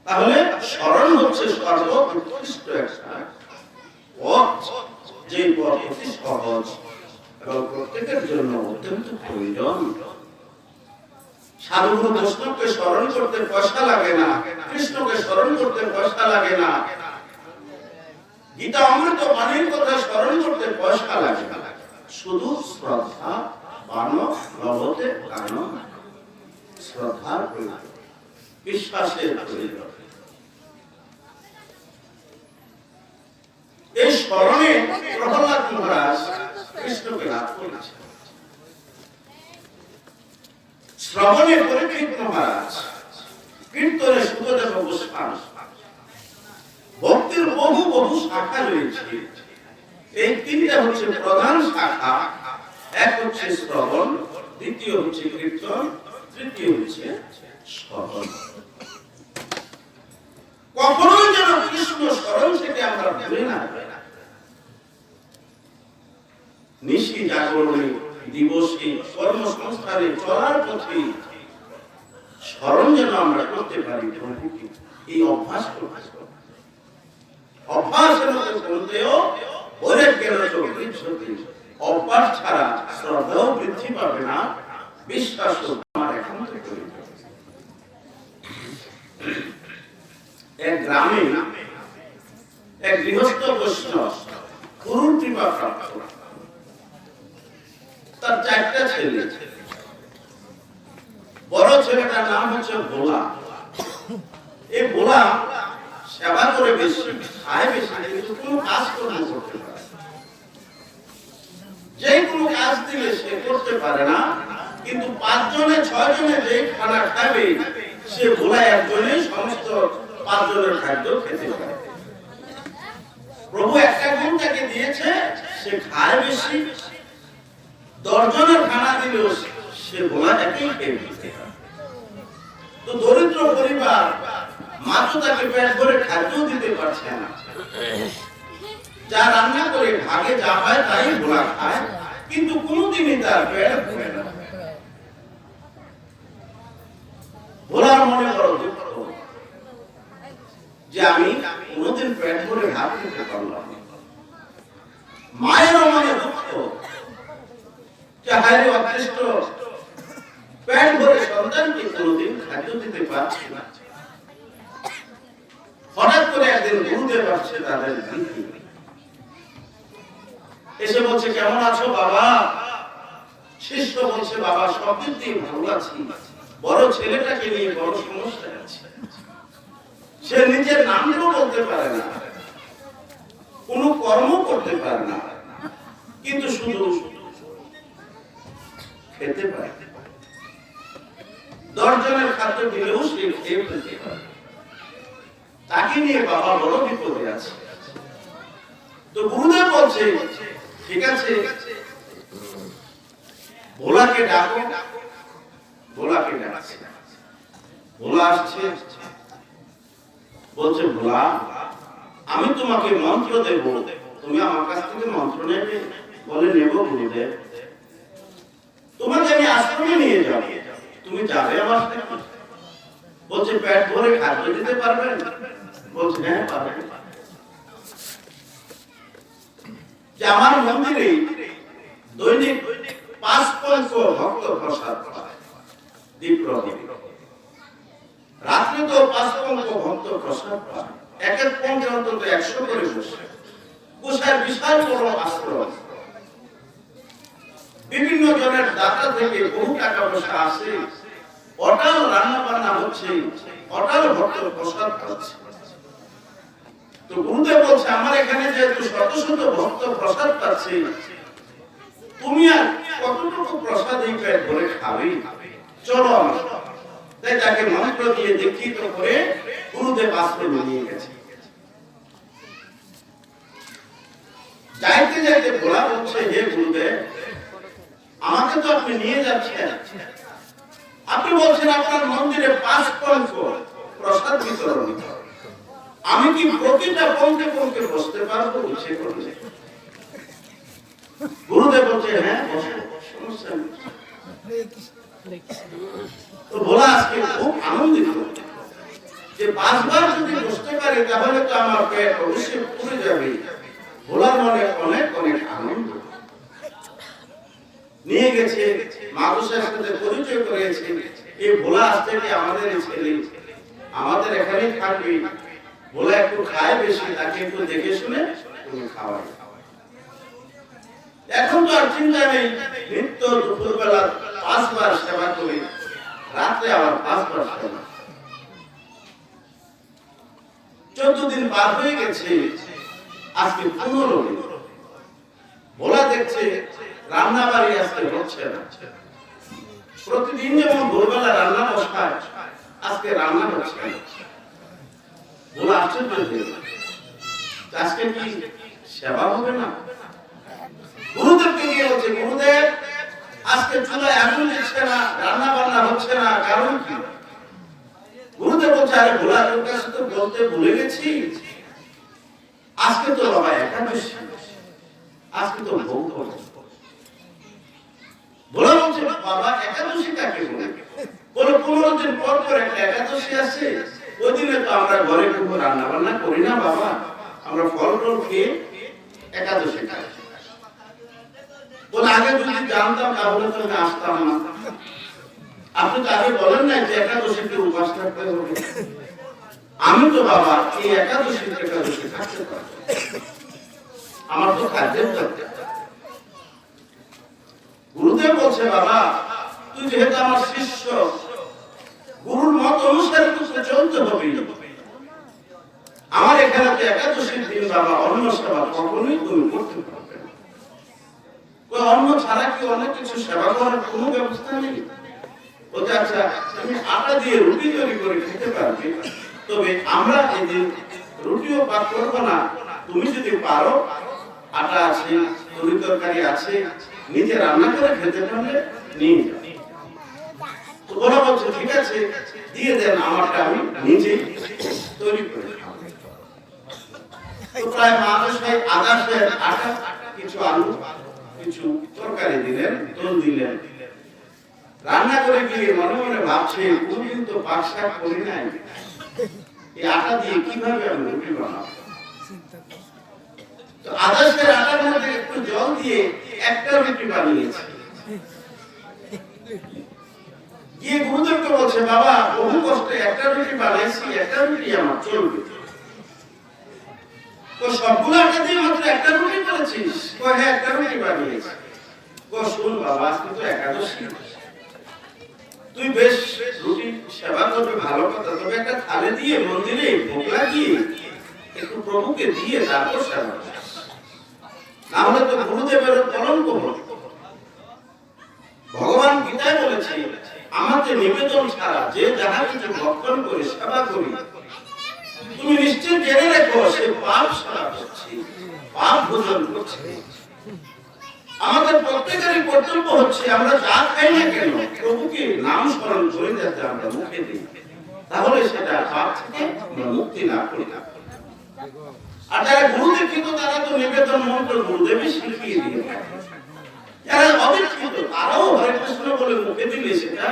তাহলে স্মরণ হচ্ছে সর্বোৎকৃষ্ট একটা পথ, যে পথ অতি সহজ এবং প্রত্যেকের জন্য অত্যন্ত প্রয়োজন। সাধুগুরু বৈষ্ণবকে স্মরণ করতে পয়সা লাগে না, কৃষ্ণকে স্মরণ করতে পয়সা লাগে না, গীতা অমৃত বাণীর কথা স্মরণ করতে পয়সা লাগে না, শুধু শ্রদ্ধা বান লবতে দান, শ্রদ্ধার প্রয়োজন, বিশ্বাসের প্রয়োজন। এই স্মরণে প্রহ্লাদ মহারাজ কৃষ্ণকে লাভ করেছে। শ্রবণে পরীক্ষিত মহারাজ, কীর্তনে সুখদেব গোস্বামী। ভক্তির বহু বহু শাখা রয়েছে। এই তিনটা হচ্ছে প্রধান শাখা। এক হচ্ছে শ্রবণ, দ্বিতীয় হচ্ছে কীর্তন, তৃতীয় হচ্ছে স্মরণ। কখনোই যেন কৃষ্ণ স্মরণ থেকে আমরা ভুলে না যাই। নিশি জাগরণে, দিবসে, কর্মসংস্থানে, চলার পথে স্মরণ যেন আমরা করতে পারি প্রভুকে। এই অভ্যাস করতে হবে। অভ্যাসের মধ্যে বলতেও ওরে কেন চলতে, অভ্যাস ছাড়া শ্রদ্ধাও বৃদ্ধি পাবে না, বিশ্বাস আমার একান্ত করে। এক গ্রামে এক গৃহস্থ বৈষ্ণব গুরুর কৃপা প্রাপ্ত। তার 4টা ছেলে। বড় ছেলেটার নাম হচ্ছে ভোলা। এই ভোলা সেবা করে বেশি, খায় বেশি, কিন্তু কোনো কাজ করতে পারে। যে কোনো কাজ দিলে সে করতে পারে না, কিন্তু 5 জনে 6 জনে যে খানা খাবে সে ভোলা একজনে সমস্ত 5 জনের খাদ্য খেতে পারে। প্রভু একটা গুণ তাকে দিয়েছে, সে খায় বেশি। 10 জনের খানা দিলেও সে ভোলা একই খেয়ে দিতে পারে। তো দরিদ্র পরিবার, মা তো তাকে পেট ভরে খাদ্য দিতে পারছে না। যা রান্না করে ভাগে যা হয় তাই ভোলা খায়, কিন্তু কোনোদিনই তার পেট ভরে না। ভোলার মনে বড় দুঃখ যে আমি কোনোদিন পেট ভরে ভাত খেতে পারলাম না। মায়েরও মনে দুঃখ যে হায়রে অদৃষ্ট, পেট ভরে সন্তানকে কোনোদিন খাদ্য দিতে পারছি না। হঠাৎ করে একদিন গুরুদেব আসছে তাদের গৃহে। এসে বলছে, কেমন আছো বাবা? শিষ্য বলছে, বাবা সব দিক দিয়ে ভালো আছি, বড় ছেলেটাকে নিয়ে বড় সমস্যায় আছে। সে নিজের নামও বলতে পারে না, কোনো কর্ম করতে পারে না, কিন্তু শুধু খেতে পারে। 10 জনের খাদ্য দিলেও সে খেয়ে ফেলতে পারে। তাকে নিয়ে বাবা বড় বিপদে আছে। তো গুরুদেব বলছে, ঠিক আছে, ভোলাকে ডাকো। ভোলাকে ডাকছে। ভোলা আসছে, বলছে, ভোলা আমি তোমাকে মন্ত্র দেব, তুমি আমার কাছ থেকে মন্ত্র নেবে? বলে, নেব গুরুদেব। তোমাকে আমি আশ্রমে নিয়ে যাব, তুমি যাবে আমার সাথে? বলছে, পেট ভরে খাদ্য দিতে পারবেন? বলছে, হ্যাঁ পারবেন। যে আমার মন্দিরে দৈনিক 5 পঞ্চ ভক্ত প্রসাদ পায়, দীপ্রদীপ। রাত্রে তো 5 পঞ্চ ভক্ত প্রসাদ পায়। এক এক পঞ্চে অন্তত 100 করে বসে। গোসাইয়ের বিশাল বড় আশ্রম। বিভিন্ন জনের দাতা থেকে বহু টাকা পয়সা আসে, অটাল রান্না বান্না হচ্ছে, অটাল ভক্ত প্রসাদ পাচ্ছে। তো গুরুদেব বলছে, আমার এখানে যেহেতু শত শত ভক্ত প্রসাদ পাচ্ছে, তুমি আর কতটুকু প্রসাদ এই পেট ভরে খাবে? চলো আমার। তাই তাকে মন্ত্র দিয়ে দীক্ষিত করে গুরুদেব আশ্রমে নিয়ে গেছে। যাইতে যাইতে ভোলা বলছে, হে গুরুদেব, আমাকে তো আপনি নিয়ে যাচ্ছেন, আপনি বলছেন আপনার মন্দিরে 5 পঞ্চ প্রসাদ বিতরণ। আমি কি প্রতিটা পঙ্কে পঙ্কে বসতে পারবো ইচ্ছে করলে? গুরুদেব বলছে হ্যাঁ বসো, সমস্যা নেই। তো ভোলা আজকে খুব আনন্দিত যে 5 বার যদি বসতে পারি তাহলে তো আমার পেট অবশ্যই পুরে যাবে। ভোলার মনে অনেক অনেক আনন্দ। নিয়ে গেছে মাদ্রাসার সাথে পরিচয় করেছে। এই ভোলা আজ থেকে আমাদের ছেলে, আমাদের এখানেই থাকবে। ভোলা একটু খায় বেশি, তাকে একটু দেখে শুনে তুমি খাওয়াই। এখন তো আর চিন্তা নেই, নিত্য দুপুরবেলা 5 বার সেবা করি, রাত্রে আবার 5 বার সেবা। 14 দিন পার হয়ে গেছে, আজকে 15 দিন। ভোলা দেখছে রান্না বাড়ি আজকে হচ্ছে না। প্রতিদিন যেমন ভোরবেলা রান্না বসায়, আজকে রান্না হচ্ছে না। ভোলা আশ্চর্য হয়ে গেল, আজকে কি সেবা হবে না? গুরুদেবকে গিয়ে বলছে গুরুদেব আজকে চুলায় আগুন দিচ্ছে না, রান্না বান্না হচ্ছে না, কারণ কি? গুরুদেব বলছে আরে ভোলা তোর কাছে তো বলতে ভুলে গেছি, আজকে তো বাবা একাদশী, আজকে তো ভোগ হবে। ভোলা বলছে বাবা একাদশী কাকে বলে? বলে 15 দিন পর পর একটা একাদশী আছে, ওই দিনে তো আমরা ঘরে ঢুকে রান্না বান্না করি না বাবা, আমরা ফল টল খেয়ে একাদশী খাই। বলে আগে যদি জানতাম তাহলে তো আমি আসতাম না। আপনি তো আগে বলেন না যে একাদশীতে উপাস থাকতে হবে। আমি তো বাবা এই একাদশী থাকতে পারবো, আমার তো খাদ্যের দরকার। গুরুদেব বলছে বাবা তুই যেহেতু আমার শিষ্য, গুরুর মত অনুসারে তোকে চলতে হবে। আমার এখানে তো একাদশীর দিন বাবা অন্ন সেবা কখনোই তুমি করতে পারবে না। অন্ন ছাড়া কি অনেক কিছু সেবা করার কোনো ব্যবস্থা নেই? বলছে আচ্ছা তুমি আটা দিয়ে রুটি তৈরি করে খেতে পারবে, তবে আমরা এদিন রুটিও পাক করবো না। তুমি যদি পারো, আটা আছে, তরি তরকারি আছে, নিজে রান্না করে খেতে পারলে নিয়ে যাও। তো ওরা বলছে ঠিক আছে দিয়ে দেন, আমারটা আমি নিজেই তৈরি করে খাবো। তো প্রায় মানুষের আদাসের আটা, কিছু আলু, কিছু তরকারি দিলেন, তেল দিলেন। রান্না করে গিয়ে মনে মনে ভাবছে কোনদিন তো পাক শাক করি নাই, এই আটা দিয়ে কিভাবে আমি রুটি বানাবো। তো আদাসের আটার মধ্যে একটু জল দিয়ে একটা রুটি বানিয়েছে। গিয়ে গুরুদেবকে বলছে বাবা বহু কষ্টে একটা রুটি বানিয়েছি, একটা রুটি আমার চলবে। তো সবগুলো আটা দিয়ে মাত্র একটা রুটি করেছিস? হ্যাঁ একটা রুটি বানিয়েছি। শুন বাবা আজকে তো একাদশী, তুই বেশ রুটি সেবা করবে ভালো কথা, তবে একটা থালে দিয়ে মন্দিরে ভোগ লাগিয়ে একটু প্রভুকে দিয়ে তারপর সেবা কর, না হলে তো গুরুদেবের কলঙ্ক হবে। ভগবান গীতায় বলেছে আমাদের নিবেদন ছাড়া যে যাহা কিছু ভক্ষণ করে সেবা করি, তুমি নিশ্চয় জেনে রেখো সে পাপ সেবা করছে, পাপ ভোজন করছে। আমাদের প্রত্যেকেরই কর্তব্য হচ্ছে আমরা যা খাই না কেন প্রভুকে নাম স্মরণ করে যাতে আমরা মুখে দিই, তাহলে সেটা পাপ থেকে মুক্তি লাভ করি। আর যারা গুরুদীক্ষিত তারা তো নিবেদন মন্ত্র গুরুদেবই শিখিয়ে দিয়ে, যারা অদীক্ষিত তারাও হরে কৃষ্ণ বলে মুখে দিলে সেটা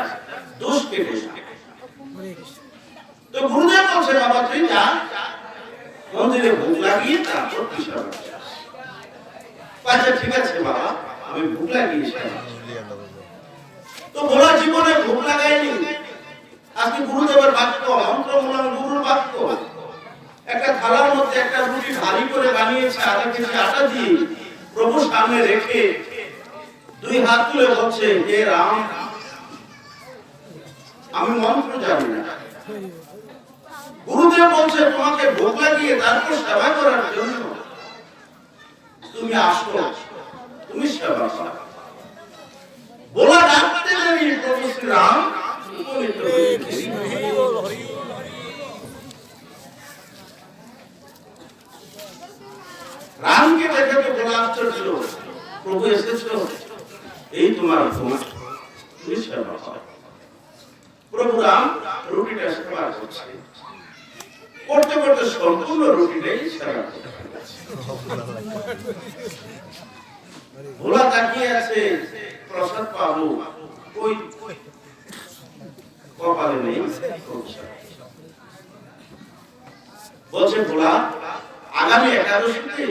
দোষ কেটে যায়। তো গুরুদেব বলছে বাবা তুই যা মন্দিরে ভোগ লাগিয়ে তারপর তুই সেবা কর। আচ্ছা ঠিক আছে বাবা আমি ভোগ লাগিয়ে সেবা। তো ভোলা জীবনে ভোগ লাগায়নি, আজকে গুরুদেবের বাক্য মন্ত্রমূলক গুরুর বাক্য। একটা থালার মধ্যে একটা রুটি ভারী করে বানিয়েছে, আধা কেজি আটা দিয়ে প্রভুর সামনে রেখে 2 হাত তুলে বলছে হে রাম আমি মন্ত্র জানি না। গুরুদেব বলছে তোমাকে ভোগ লাগিয়ে তারপর সেবা করার জন্য তুমি আসো, তুমি সেবা করো। বলা ডাকতে জানি প্রভু শ্রী রাম উপনীত হয়েছে। রামকে দেখে তো বলা আশ্চর্য, প্রভু এসেছো, এই তোমার তুমি সেবা করো। প্রভু রাম রুটিটা সেবা করছে। করতে করতে সম্পূর্ণ রুটিটাই সেবা করে। ভোলা তাকিয়ে আছে প্রসাদ পাবো, ওই কপালে নেই প্রসাদ। বলছে ভোলা, আগামী একাদশীতে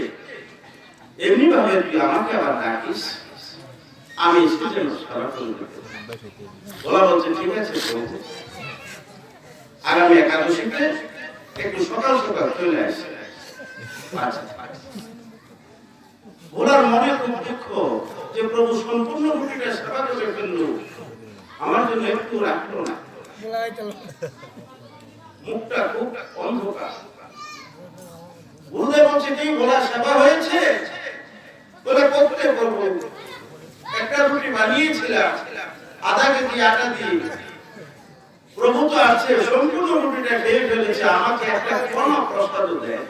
এমনি ভাবে তুই আমাকে আবার ডাকিস, আমি এসে যেন সেবা করে দেব। ভোলা বলছে ঠিক আছে প্রভু, আগামী একাদশীতে একটু সকাল সকাল চলে আসে। আচ্ছা, ভোলার মনে খুব দুঃখ যে প্রভু সম্পূর্ণ রুটিটা সেবা করে ফেললো, আমার জন্য একটু রাখলো না, মুখটা খুব অন্ধকার। গুরুদেব বলছে কি ভোলা সেবা হয়েছে বলে করতে করবো, একটা রুটি বানিয়েছিলাম আধা কেজি আটা দিয়ে, প্রভু তো আছে সম্পূর্ণ রুটিটা খেয়ে ফেলেছে, আমাকে একটা কোন প্রসাদ দেয়।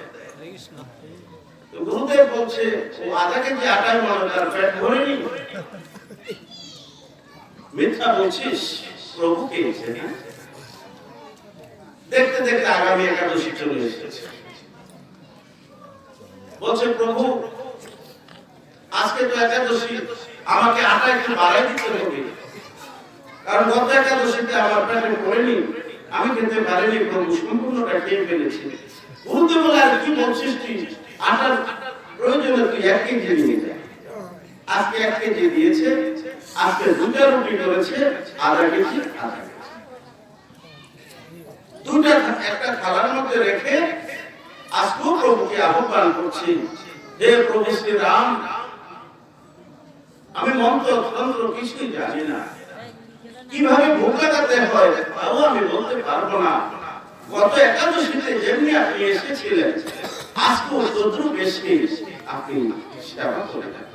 তো গুরুদেব বলছে ও আধা কেজি আটাই মনে তার পেট ভরেনি, মিথ্যা বলছিস, প্রভু খেয়েছে না। দেখতে দেখতে আগামী একাদশী চলে এসেছে। বলছে প্রভু আজকে তো একাদশী, আমাকে আটা একটু বাড়াই দিতে হবে, কারণ গত একাদশীতে আমার পেটে পড়েনি, আমি খেতে পারিনি, প্রভু সম্পূর্ণটা খেয়ে ফেলেছি। গুরুদেব বলে আর কি বলছিস তুই, আটার প্রয়োজনে তুই 1 কেজি নিয়ে যা। আজকে 1 কেজি দিয়েছে, আজকে 2টা রুটি করেছে, আধা কেজি আধা কেজি, 2টা একটা থালার মধ্যে রেখে আজকেও প্রভুকে আহ্বান করছি, হে প্রভু শ্রী রাম, আমি মন্ত্র তন্ত্র কিছুই জানি না, কিভাবে ভোগ লাগাতে হয় তাও আমি বলতে পারবো না। গত একাদশীতে যেমনি আপনি এসেছিলেন, আজকেও তদ্রুপ এসে আপনি সেবা করে দেন।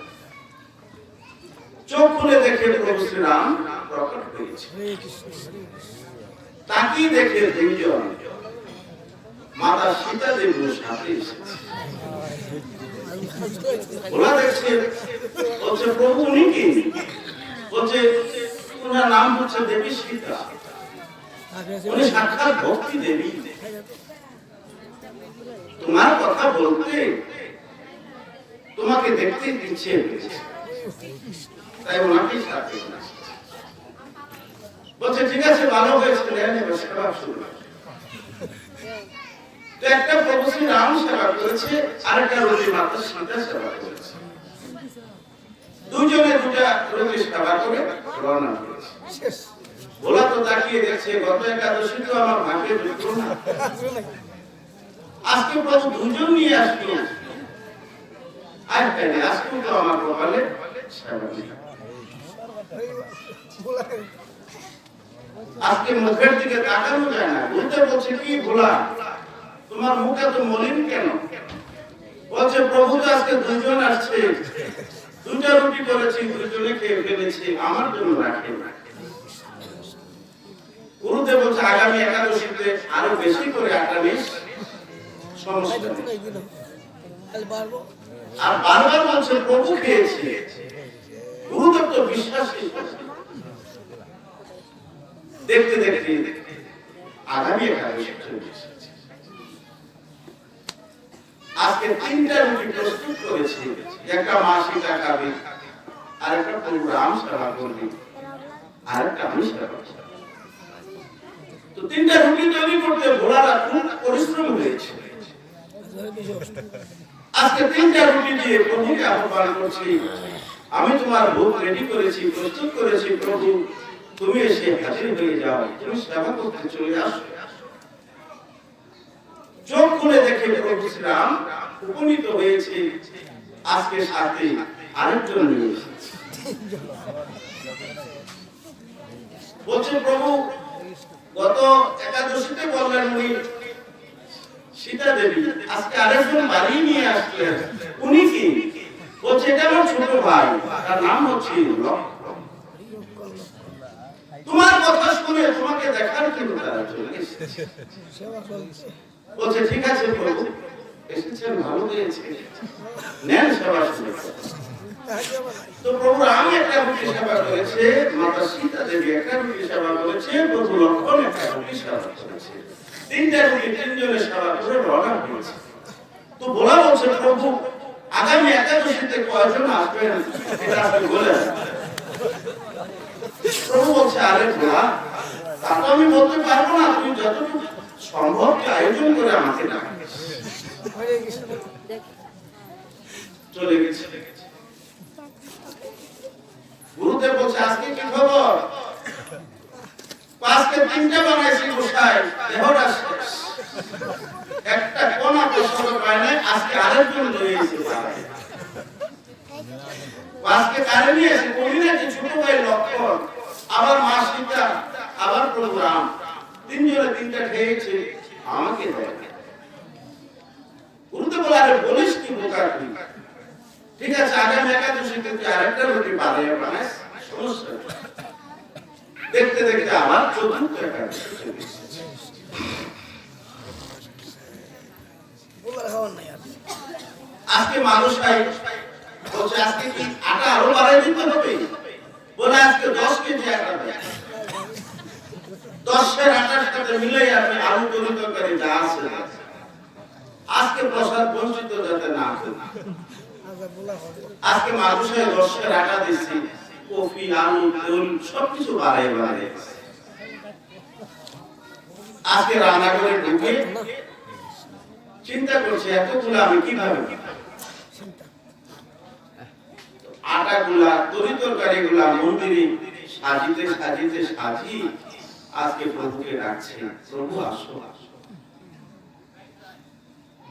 চোখ খুলে দেখে প্রভু শ্রীরাম প্রকট হয়েছে, তাকিয়ে দেখে 2 জন মাতা সীতা দেবীর সাথে এসেছে। ওরা দেখছে, বলছে প্রভু উনি কি? বলছে ওনার নাম হচ্ছে দেবী সীতা, উনি সাক্ষাৎ ভক্তি দেবী, তোমার কথা বলতে তোমাকে দেখতে ইচ্ছে হয়েছে, তাই ওনাকে সাথে বলছে ঠিক আছে ভালো হয়েছে, সেবা শুরু। তো একটা প্রভু শ্রী রাম সেবা করেছে, আরেকটা রোগী মাতা সীতা সেবা করেছে, 2 জনে 2টা রোগী সেবা করে রওনা করেছে। ভোলা তো তাকিয়ে দেখছে গত একাদশী তো আমার ভাগ্যে জুটলো না, আজকে প্রভু 2 জন নিয়ে আসলো, আর কেন আজকে তো আমার কপালে সেবা নেই। আজকে মুখের দিকে তাকানো যায় না। বলতে বলছে কি ভোলা, তোমার মুখ এত মলিন কেন? বলছে প্রভু তো আজকে 2 জন আসছে, 2টা রুটি করেছি, 2 জনে খেয়ে ফেলেছি, আমার জন্য রাখে না। গুরুদেব বলছে আগামী একাদশীতে আরো বেশি করে আটা নিস, সমস্যা নেই। আর বারবার বলছে প্রভু খেয়েছে, গুরুদেব তো বিশ্বাসী। দেখতে দেখতে আগামী একাদশী চলে এসেছে। আজকে 3টা রুটি প্রস্তুত করেছি, একটা মা সীতা খাবে, আরেকটা প্রভু রাম সেবা করবে, আরেকটা আমি সেবা করব। তো 3টা রুটি তৈরি করতে ভোলারা খুব পরিশ্রম হয়েছে। আজকে 3টা রুটি দিয়ে প্রভুকে আহ্বান করছি, আমি তোমার ভোগ রেডি করেছি, প্রস্তুত করেছি, প্রভু তুমি এসে হাজির হয়ে যাও, তুমি সেবা করতে চলে আসো। চোখ খুলে দেখে প্রভু শ্রীরাম উপনীত হয়েছে, আজকে সাথে আরেকজন নিয়ে এসেছে। বলছে প্রভু গত একাদশীতে বললেন উনি সীতা দেবী, আজকে আরেকজন বাড়ি নিয়ে আসলেন, উনি কি? বলছে এটা আমার ছোট ভাই, তার নাম হচ্ছে লক্ষ্মণ। তোমার কথা শুনে তোমাকে দেখার জন্য তারা চলে এসেছে। বলছে ঠিক আছে প্রভু, এসেছেন ভালো হয়েছে, নেন সেবা শুরু করুন। তো প্রভু রাম একটা রুটি সেবা করেছে, মাতা সীতা দেবী একটা রুটি সেবা করেছে, প্রভু লক্ষ্মণ একটা রুটি সেবা করেছে। তিনটা রুগী তিনজনের সেবা করে রওনা হয়েছে। তো বলা বলছে প্রভু আগামী একাদশীতে কয়জন আসবেন এটা আপনি বলেন। প্রভু বলছে আরে ভোলা তা তো আমি বলতে পারবো না, তুমি যতটুকু সম্ভব আয়োজন করে আমাকে ডাকেন। চলে গেছে। গুরুদেব বলছে আজকে কি খবর? আজকে তিনটা বানাইছি গোসাই, দেহটা শেষ, একটা কোনা প্রসঙ্গ পায় নাই, আজকে আরেকজন লইয়েছে। আজকে কারে নিয়েছে? কবি নাকি ছোট ভাই লক্ষণ, আবার মা সীতা, আবার প্রভু রাম, তিনজনে তিনটা খেয়েছে, আমাকে দেয়। গুরুদেব বলে আরে বলিস কি বোকা তুই, ঠিক আছে আগামী একাদশীতে তুই আরেকটা রুটি বানিয়ে বানাস, সমস্যা নেই। দেখতে দেখতে আমার চতুর্থ একাদশী চলে এসেছে। আজকে মানুষ বলছে আজকে কি আটা আরো বাড়াই দিতে হবে, বলে আজকে 10 কেজি আটা দেয়, 10-এর আটার সাথে মিলাই আপনি আলু তরি তরকারি যা আছে আজকে প্রসাদ বঞ্চিত যাতে না হয়। আজকে মানুষের 10-এর আটা দিচ্ছি, কফি আলু তেল সবকিছু বাড়াই বাড়াই। আজকে রান্না করে ঢুকে চিন্তা করছে এতগুলো আমি কিভাবে আটা গুলা তরি তরকারি গুলা মন্দিরে সাজিতে সাজিতে সাজি আজকে প্রভুকে ডাকছে, প্রভু আসো।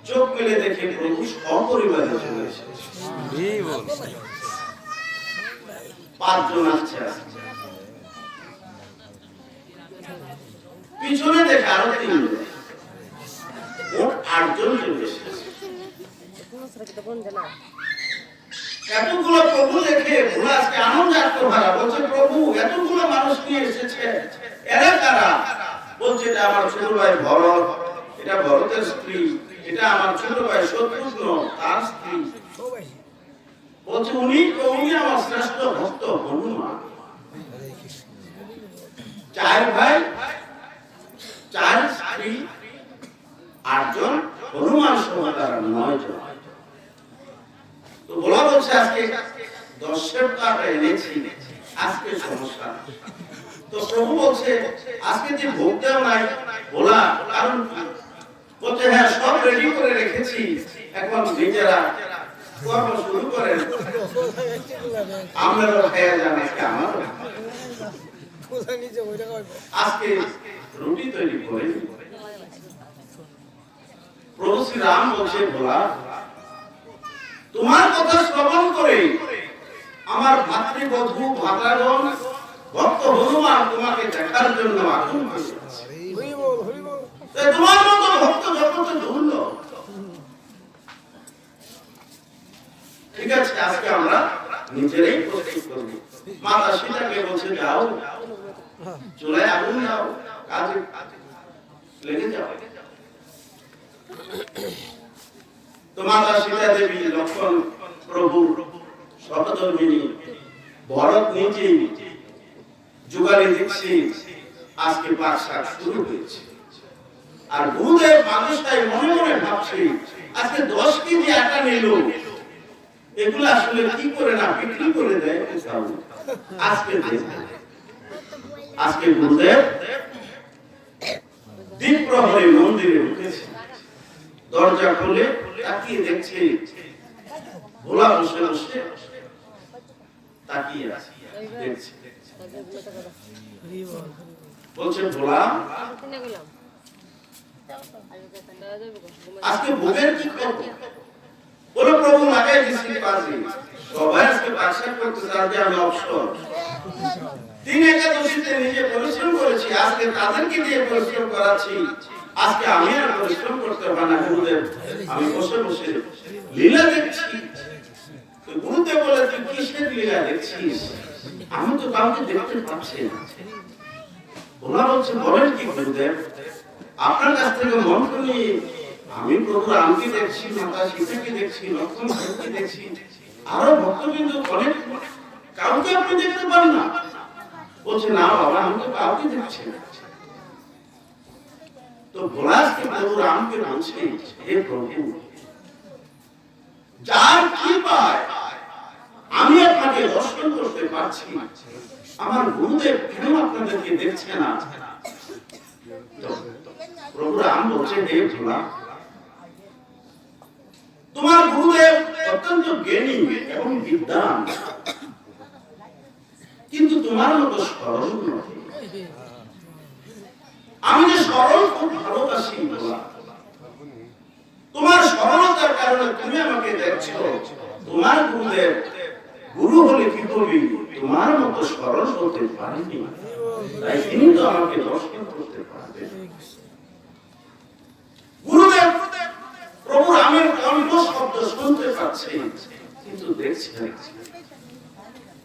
চোখ মেলে দেখে প্রভু সপরিবারে চলে এসেছে। 5 জন আসছে, পিছনে দেখে আরো 3 জন, মোট 8 জন চলে এসেছে। এতগুলো প্রভু দেখে ভোলা আজকে আনন্দ আত্মহারা, বলছে প্রভু এতগুলো মানুষ নিয়ে এসেছে, এরা কারা? বলছে এটা আমার ছোট ভাই ভরত, এটা ভরতের স্ত্রী, এটা আমার ছোট ভাই শত্রুঘ্ন তার স্ত্রী। বলছে উনি আমার শ্রেষ্ঠ ভক্ত হনুমান। 4 ভাই 4 স্ত্রী 8 জন, হনুমান সহ তারা 9 জন। তো বলা বলছে আজকে 10-এর টাকা এনেছি, আজকে সমস্যা। তো প্রভু বলছে আজকে যে ভোগ দেও নাই বলা কারণ বলছে হ্যাঁ সব রেডি করে রেখেছি, এখন নিজেরা কর্ম শুরু করেন, আমরাও খেয়ে যান। আজকে আমার আজকে রুটি তৈরি করে প্রভু শ্রী রাম বলছে ভোলা তোমার কথা শ্রবণ করে আমার ভাতৃবধূ ভাতাগণ ভক্ত হনুমান তোমাকে দেখার জন্য আকুল হয়েছে। তোমার মতো ভক্ত জগতে ধন্য। ঠিক আছে আজকে আমরা নিজেরাই প্রস্তুত করব। মাতা সীতাকে বলছে যাও চুলায় আগুন দাও, কাজে লেগে যাও। তো মাতা সীতা দেবী লক্ষ্মণ প্রভু সহধর্মিনী ভরত নিজেই যুগালি দেখছি আজকে পাঠশাক শুরু হয়েছে। আর গুরুদেব মানুষটাই মনে মনে ভাবছে আজকে 10 কেজি আটা নিল, এগুলো আসলে কি করে না বিক্রি করে দেয়। আজকে গুরুদেব দ্বীপ প্রহরী মন্দিরে ঢুকেছে, দরজা খুলে তাকিয়ে দেখছে ভোলা বসে বসে তাকিয়ে আছে, দেখছে। বলছে ভোলা আজকে ভোগের কি করবো? বলো প্রভু লাগাই দিচ্ছি পাশে, সবাই আজকে পাঠশাক করতে চাচ্ছে, আমি অবসর 3 একাদশীতে নিজে পরিশ্রম করেছি, আজকে তাদেরকে দিয়ে পরিশ্রম করাচ্ছি। আজকে আমি আর পরিশ্রম করতে হবে না গুরুদেব, আমি বসে বসে লীলা দেখছি। তো গুরুদেব বলে তুই কিসের লীলা দেখছিস? আমি তো কাউকে দেখতে পাচ্ছি না। ওরা বলছে বলেন কি গুরুদেব, আপনার কাছ থেকে মন্ত্র নিয়ে আমি প্রভু রামকে দেখছি, মাতা সীতাকে দেখছি, লক্ষ্মণ ভাইকে দেখছি, আরো ভক্তবৃন্দ অনেক, কাউকে আপনি দেখতে পান না? বলছে না বাবা আমি তো কাউকে দেখছি না। তো ভোলাকে প্রভু রামকে বলছে, হে প্রভু, যার কৃপায় আমি আপনাকে দর্শন করতে পারছি, আমার গুরুদেব কেন আপনাদেরকে দেখছে না? প্রভু রাম বলছে, হে ভোলা, তোমার গুরুদেব অত্যন্ত জ্ঞানী এবং বিদ্বান, কিন্তু তোমার মতো সরল নয়। আমি যে সরল খুব ভালোবাসি ভোলা, তোমার সরলতার কারণে তুমি আমাকে দেখছো। তোমার গুরুদেব গুরু হলে কি করবি, তোমার মতো সরল হতে পারেনি, তাই তিনি তো আমাকে দর্শন করতে পারবেন। গুরুদেব প্রভু রামের কণ্ঠ শব্দ শুনতে পাচ্ছে, কিন্তু দেখছে না।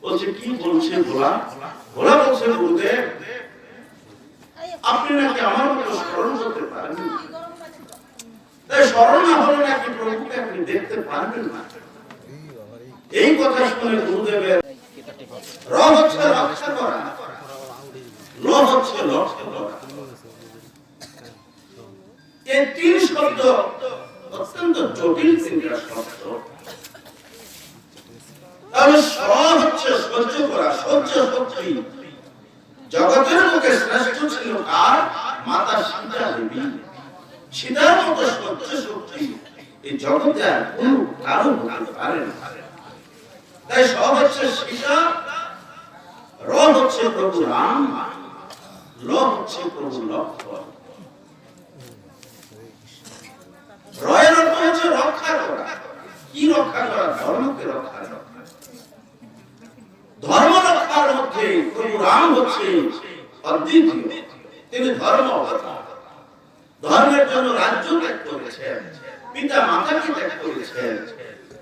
বলছে, কি বলছে ভোলা? ভোলা বলছে, গুরুদেব আপনি নাকি আমার মতো স্মরণ করতে পারেন, তাই স্মরণ না হলে নাকি প্রভুকে আপনি দেখতে পারবেন না। এই কথা শুনে গুরুদেবের র হচ্ছে রক্ষা করা, ল হচ্ছে লক্ষ্য করা। এই তিন শব্দ অত্যন্ত জটিল তিনটা শব্দ। তাহলে স হচ্ছে সহ্য করা, সহ্য শক্তি। জগতের বুকে শ্রেষ্ঠ ছিল কার? মাতা সীতা দেবী। সীতার মতো সহ্য শক্তি এই জগতে আর কোন কারো হতে পারে না। তাই স হচ্ছে সীতা, র হচ্ছে প্রভু রাম, ল হচ্ছে প্রভু লক্ষ্মণ। রয়ের অর্থ হচ্ছে রক্ষা করা। কি রক্ষা করা? ধর্মকে রক্ষা করা। ধর্ম রক্ষার মধ্যে প্রভু রাম হচ্ছে অদ্বিতীয়, তিনি ধর্ম অবতার। ধর্মের জন্য রাজ্য ত্যাগ করেছেন, পিতা মাতাকে ত্যাগ করেছেন,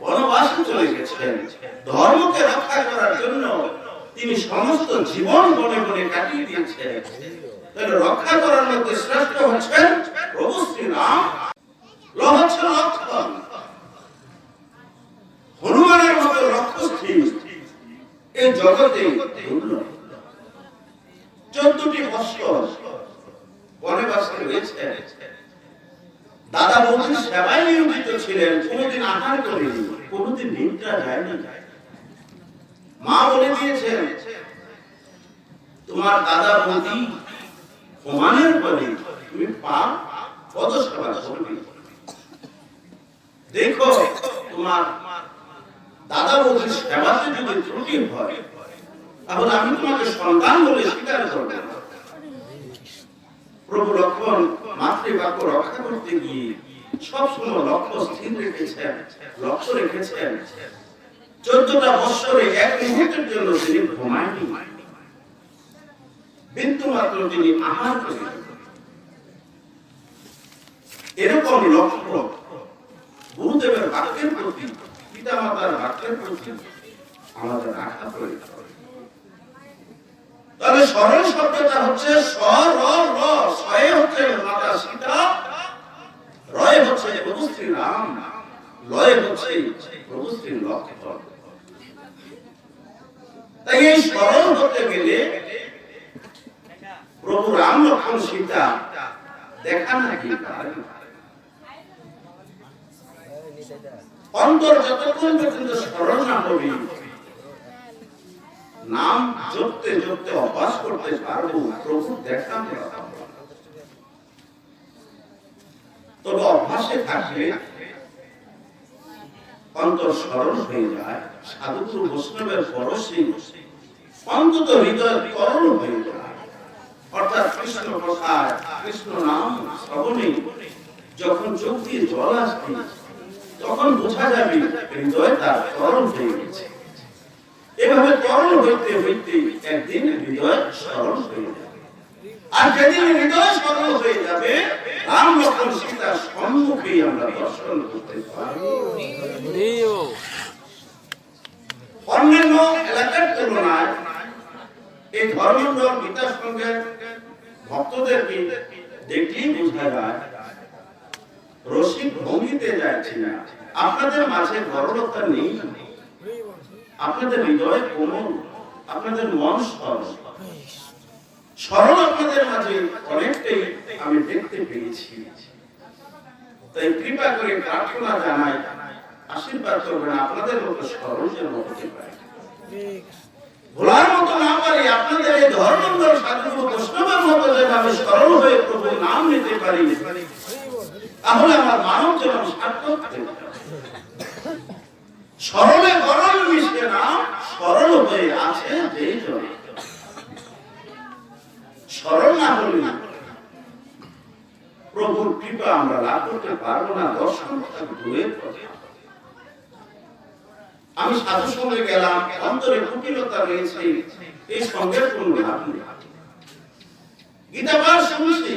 বনবাসে চলে গেছেন। ধর্মকে রক্ষা করার জন্য তিনি সমস্ত জীবন বনে বনে কাটিয়ে দিয়েছেন। তাহলে রক্ষা করার মধ্যে শ্রেষ্ঠ হচ্ছেন প্রভু শ্রীরাম। ল হচ্ছে লক্ষ্মণ, হনুমানের মতো লক্ষ্যস্থির এই জগতে 14টি বৎসর বনবাসে রয়েছে। দাদা বৌদির সেবায় নিয়োজিত ছিলেন, কোনদিন আহার করেনি, কোনদিন নিদ্রা যায়নি। মা বলে দিয়েছেন, তোমার দাদা বৌদি সমানের পরে তুমি পদ সেবা করবে। দেখো তোমার দাদা বৌদির সেবাতে যদি ত্রুটি হয়, তাহলে আমি তোমাকে সন্তান বলে স্বীকার করব না। প্রভু লক্ষ্মণ মাতৃবাক্য রক্ষা করতে গিয়ে সবসময় লক্ষ্য স্থির রেখেছেন, লক্ষ্য রেখেছেন। 14টা বৎসরে এক মুহূর্তের জন্য তিনি ঘুমায়নি, বিন্দু মাত্র তিনি আহার করেন। এরকম লক্ষ্য গুরুদেবের বাক্যের প্রতি, পিতা মাতার বাক্যের প্রতি আমাদের রাখা প্রয়োজন। তাহলে সরল শব্দটা হচ্ছে স, র, র। সয়ে হচ্ছে মাতা সীতা, রয়ে হচ্ছে প্রভু শ্রীরাম, লয়ে হচ্ছে প্রভু শ্রী লক্ষ্মণ। তাই এই সরল হতে গেলে প্রভু রাম লক্ষ্মণ সীতা দেখা নাকি পারেন। অন্তর যতক্ষণ পর্যন্ত স্মরণ না হবে, নাম জপতে জপতে অভ্যাস করতে পারবো, প্রভু দেখা তবে অভ্যাসে থাকলে অন্তর স্মরণ হয়ে যায়। সাধুগুরু বৈষ্ণবের পরশে অন্তত হৃদয় তরল হয়ে যায়। অর্থাৎ কৃষ্ণ প্রসাদ, কৃষ্ণ নাম শ্রবণে যখন চোখ দিয়ে জল আসবে, তখন বোঝা যাবে হৃদয় তার তরল হয়ে গেছে। এভাবে তরল হইতে হইতে একদিন হৃদয় সরল হয়ে যাবে। আর যেদিন হৃদয় সরল হয়ে যাবে, রাম লক্ষ্মণ সীতার সম্মুখেই আমরা দর্শন করতে পারব। অন্যান্য এলাকার তুলনায় এই ধর্মমণ্ডল গীতার সঙ্গে ভক্তদেরকে দেখলেই বোঝা যায় রসিক ভঙ্গিতে যাচ্ছে না। আপনাদের মাঝে গরলতা নেই, আপনাদের হৃদয় কোমল, আপনাদের মন সরল। স্মরণ আপনাদের মাঝে অনেকটাই আমি দেখতে পেয়েছি। তাই কৃপা করে প্রার্থনা জানাই, আশীর্বাদ করবেন আপনাদের মতো স্মরণ যেন হতে পারে। ভোলার মতো না পারি, আপনাদের এই ধর্মন্দর সাধু বৈষ্ণবের মতো যেভাবে স্মরণ হয়ে প্রভুর নাম নিতে পারি, তাহলে আমার মানব জীবন সার্থক হয়ে যাবে। স্মরণে গরল মিশে না, সরল হয়ে আছে যেই জনে। স্মরণ না হলে প্রভুর কৃপা আমরা লাভ করতে পারবো না, দর্শন দূরের কথা। আমি সাধু সঙ্গে গেলাম, অন্তরে কুটিলতা রয়েছে, এই সঙ্গের কোন লাভ নেই। গীতা পাঠ শুনছি,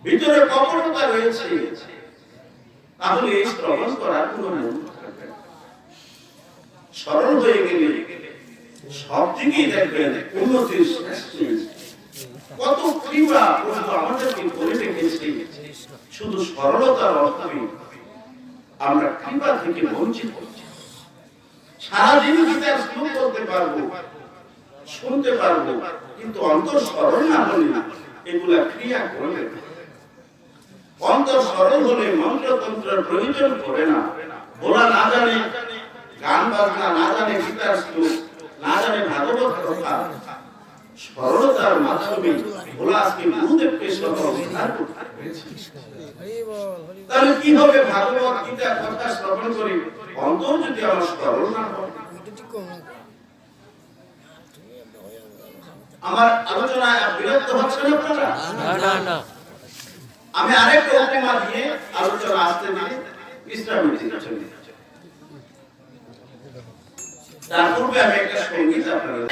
ভিতরে কপটতা রয়েছে, তাহলে এই শ্রবণ করার কোন মূল্য থাকবে না। সরল হয়ে গেলে সব দিকেই দেখবেন উন্নতির সৃষ্টি। কত কৃপা প্রভু আমাদেরকে করে রেখেছে, শুধু সরলতার অভাবে আমরা কৃপা থেকে বঞ্চিত হচ্ছি। সারাদিন গীতার শ্লোক বলতে পারবো, শুনতে পারবো, কিন্তু অন্তর সরল না হলে এগুলা ক্রিয়া করবে না। অন্তর সরল হলে মন্ত্রতন্ত্রের প্রয়োজন পড়ে না। বলা না জানে, গান বাজনা না জানে, গীতার শ্লোক না জানে, ভাগবত কথা, সরলতার মাধ্যমে বলা আজকে গুরুদেবকে সহ উদ্ধার করতে পেরেছে। তাহলে কি হবে? ভাগবত গীতা কথা শ্রবণ করে অন্তর যদি আমার সরল না হয়। আমার আলোচনায় বিরক্ত হচ্ছেন আপনারা? না। আমি আরেকটা উপমা দিয়ে আলোচনা আসতে দিয়ে বিশ্রাম নিতে চাই। তার পূর্বে আমি একটা সঙ্গীত আপনাদের